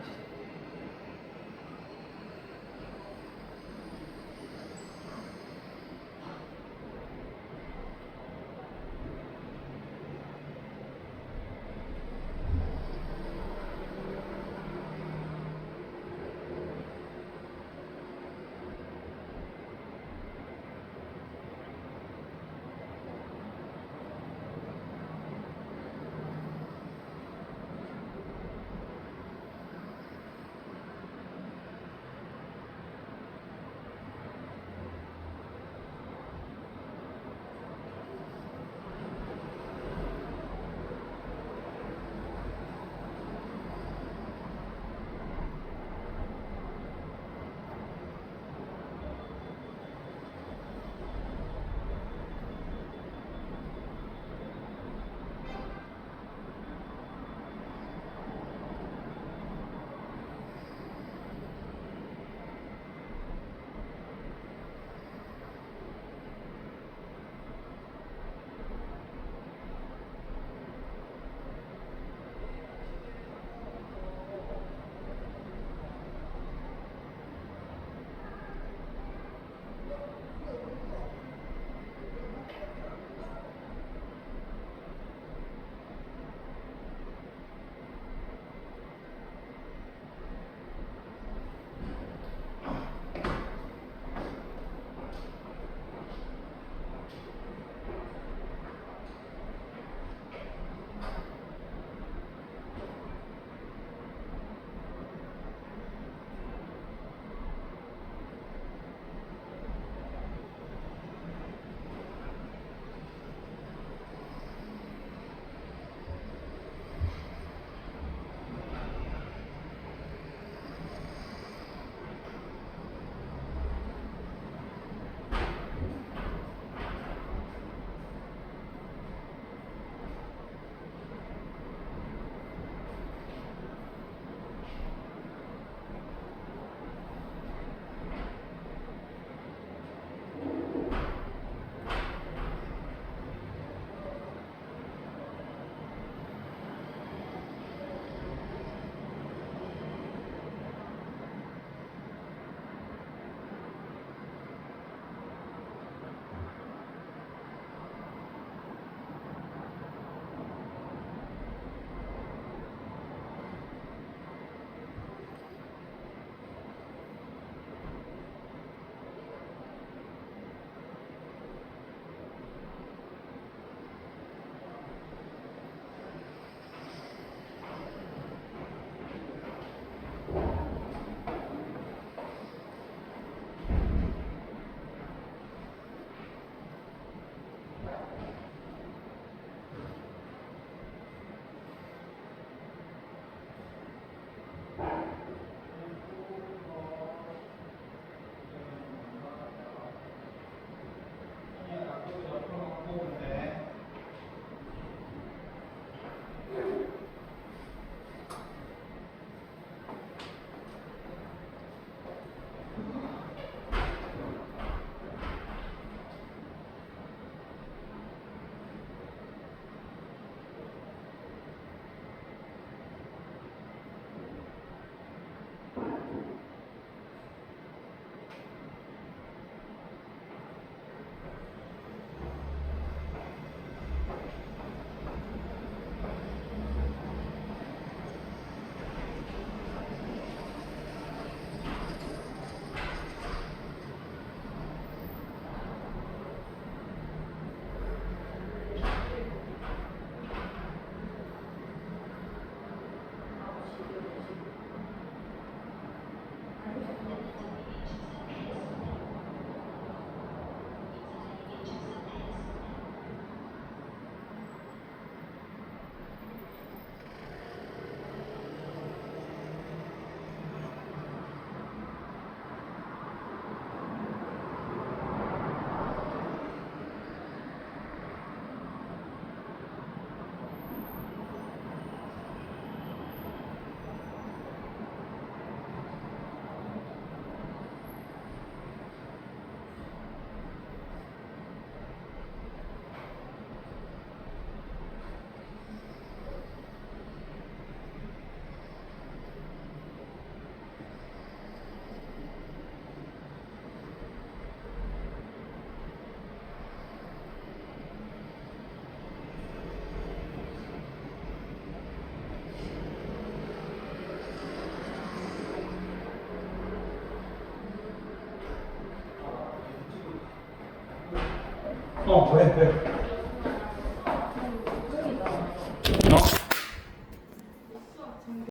왜?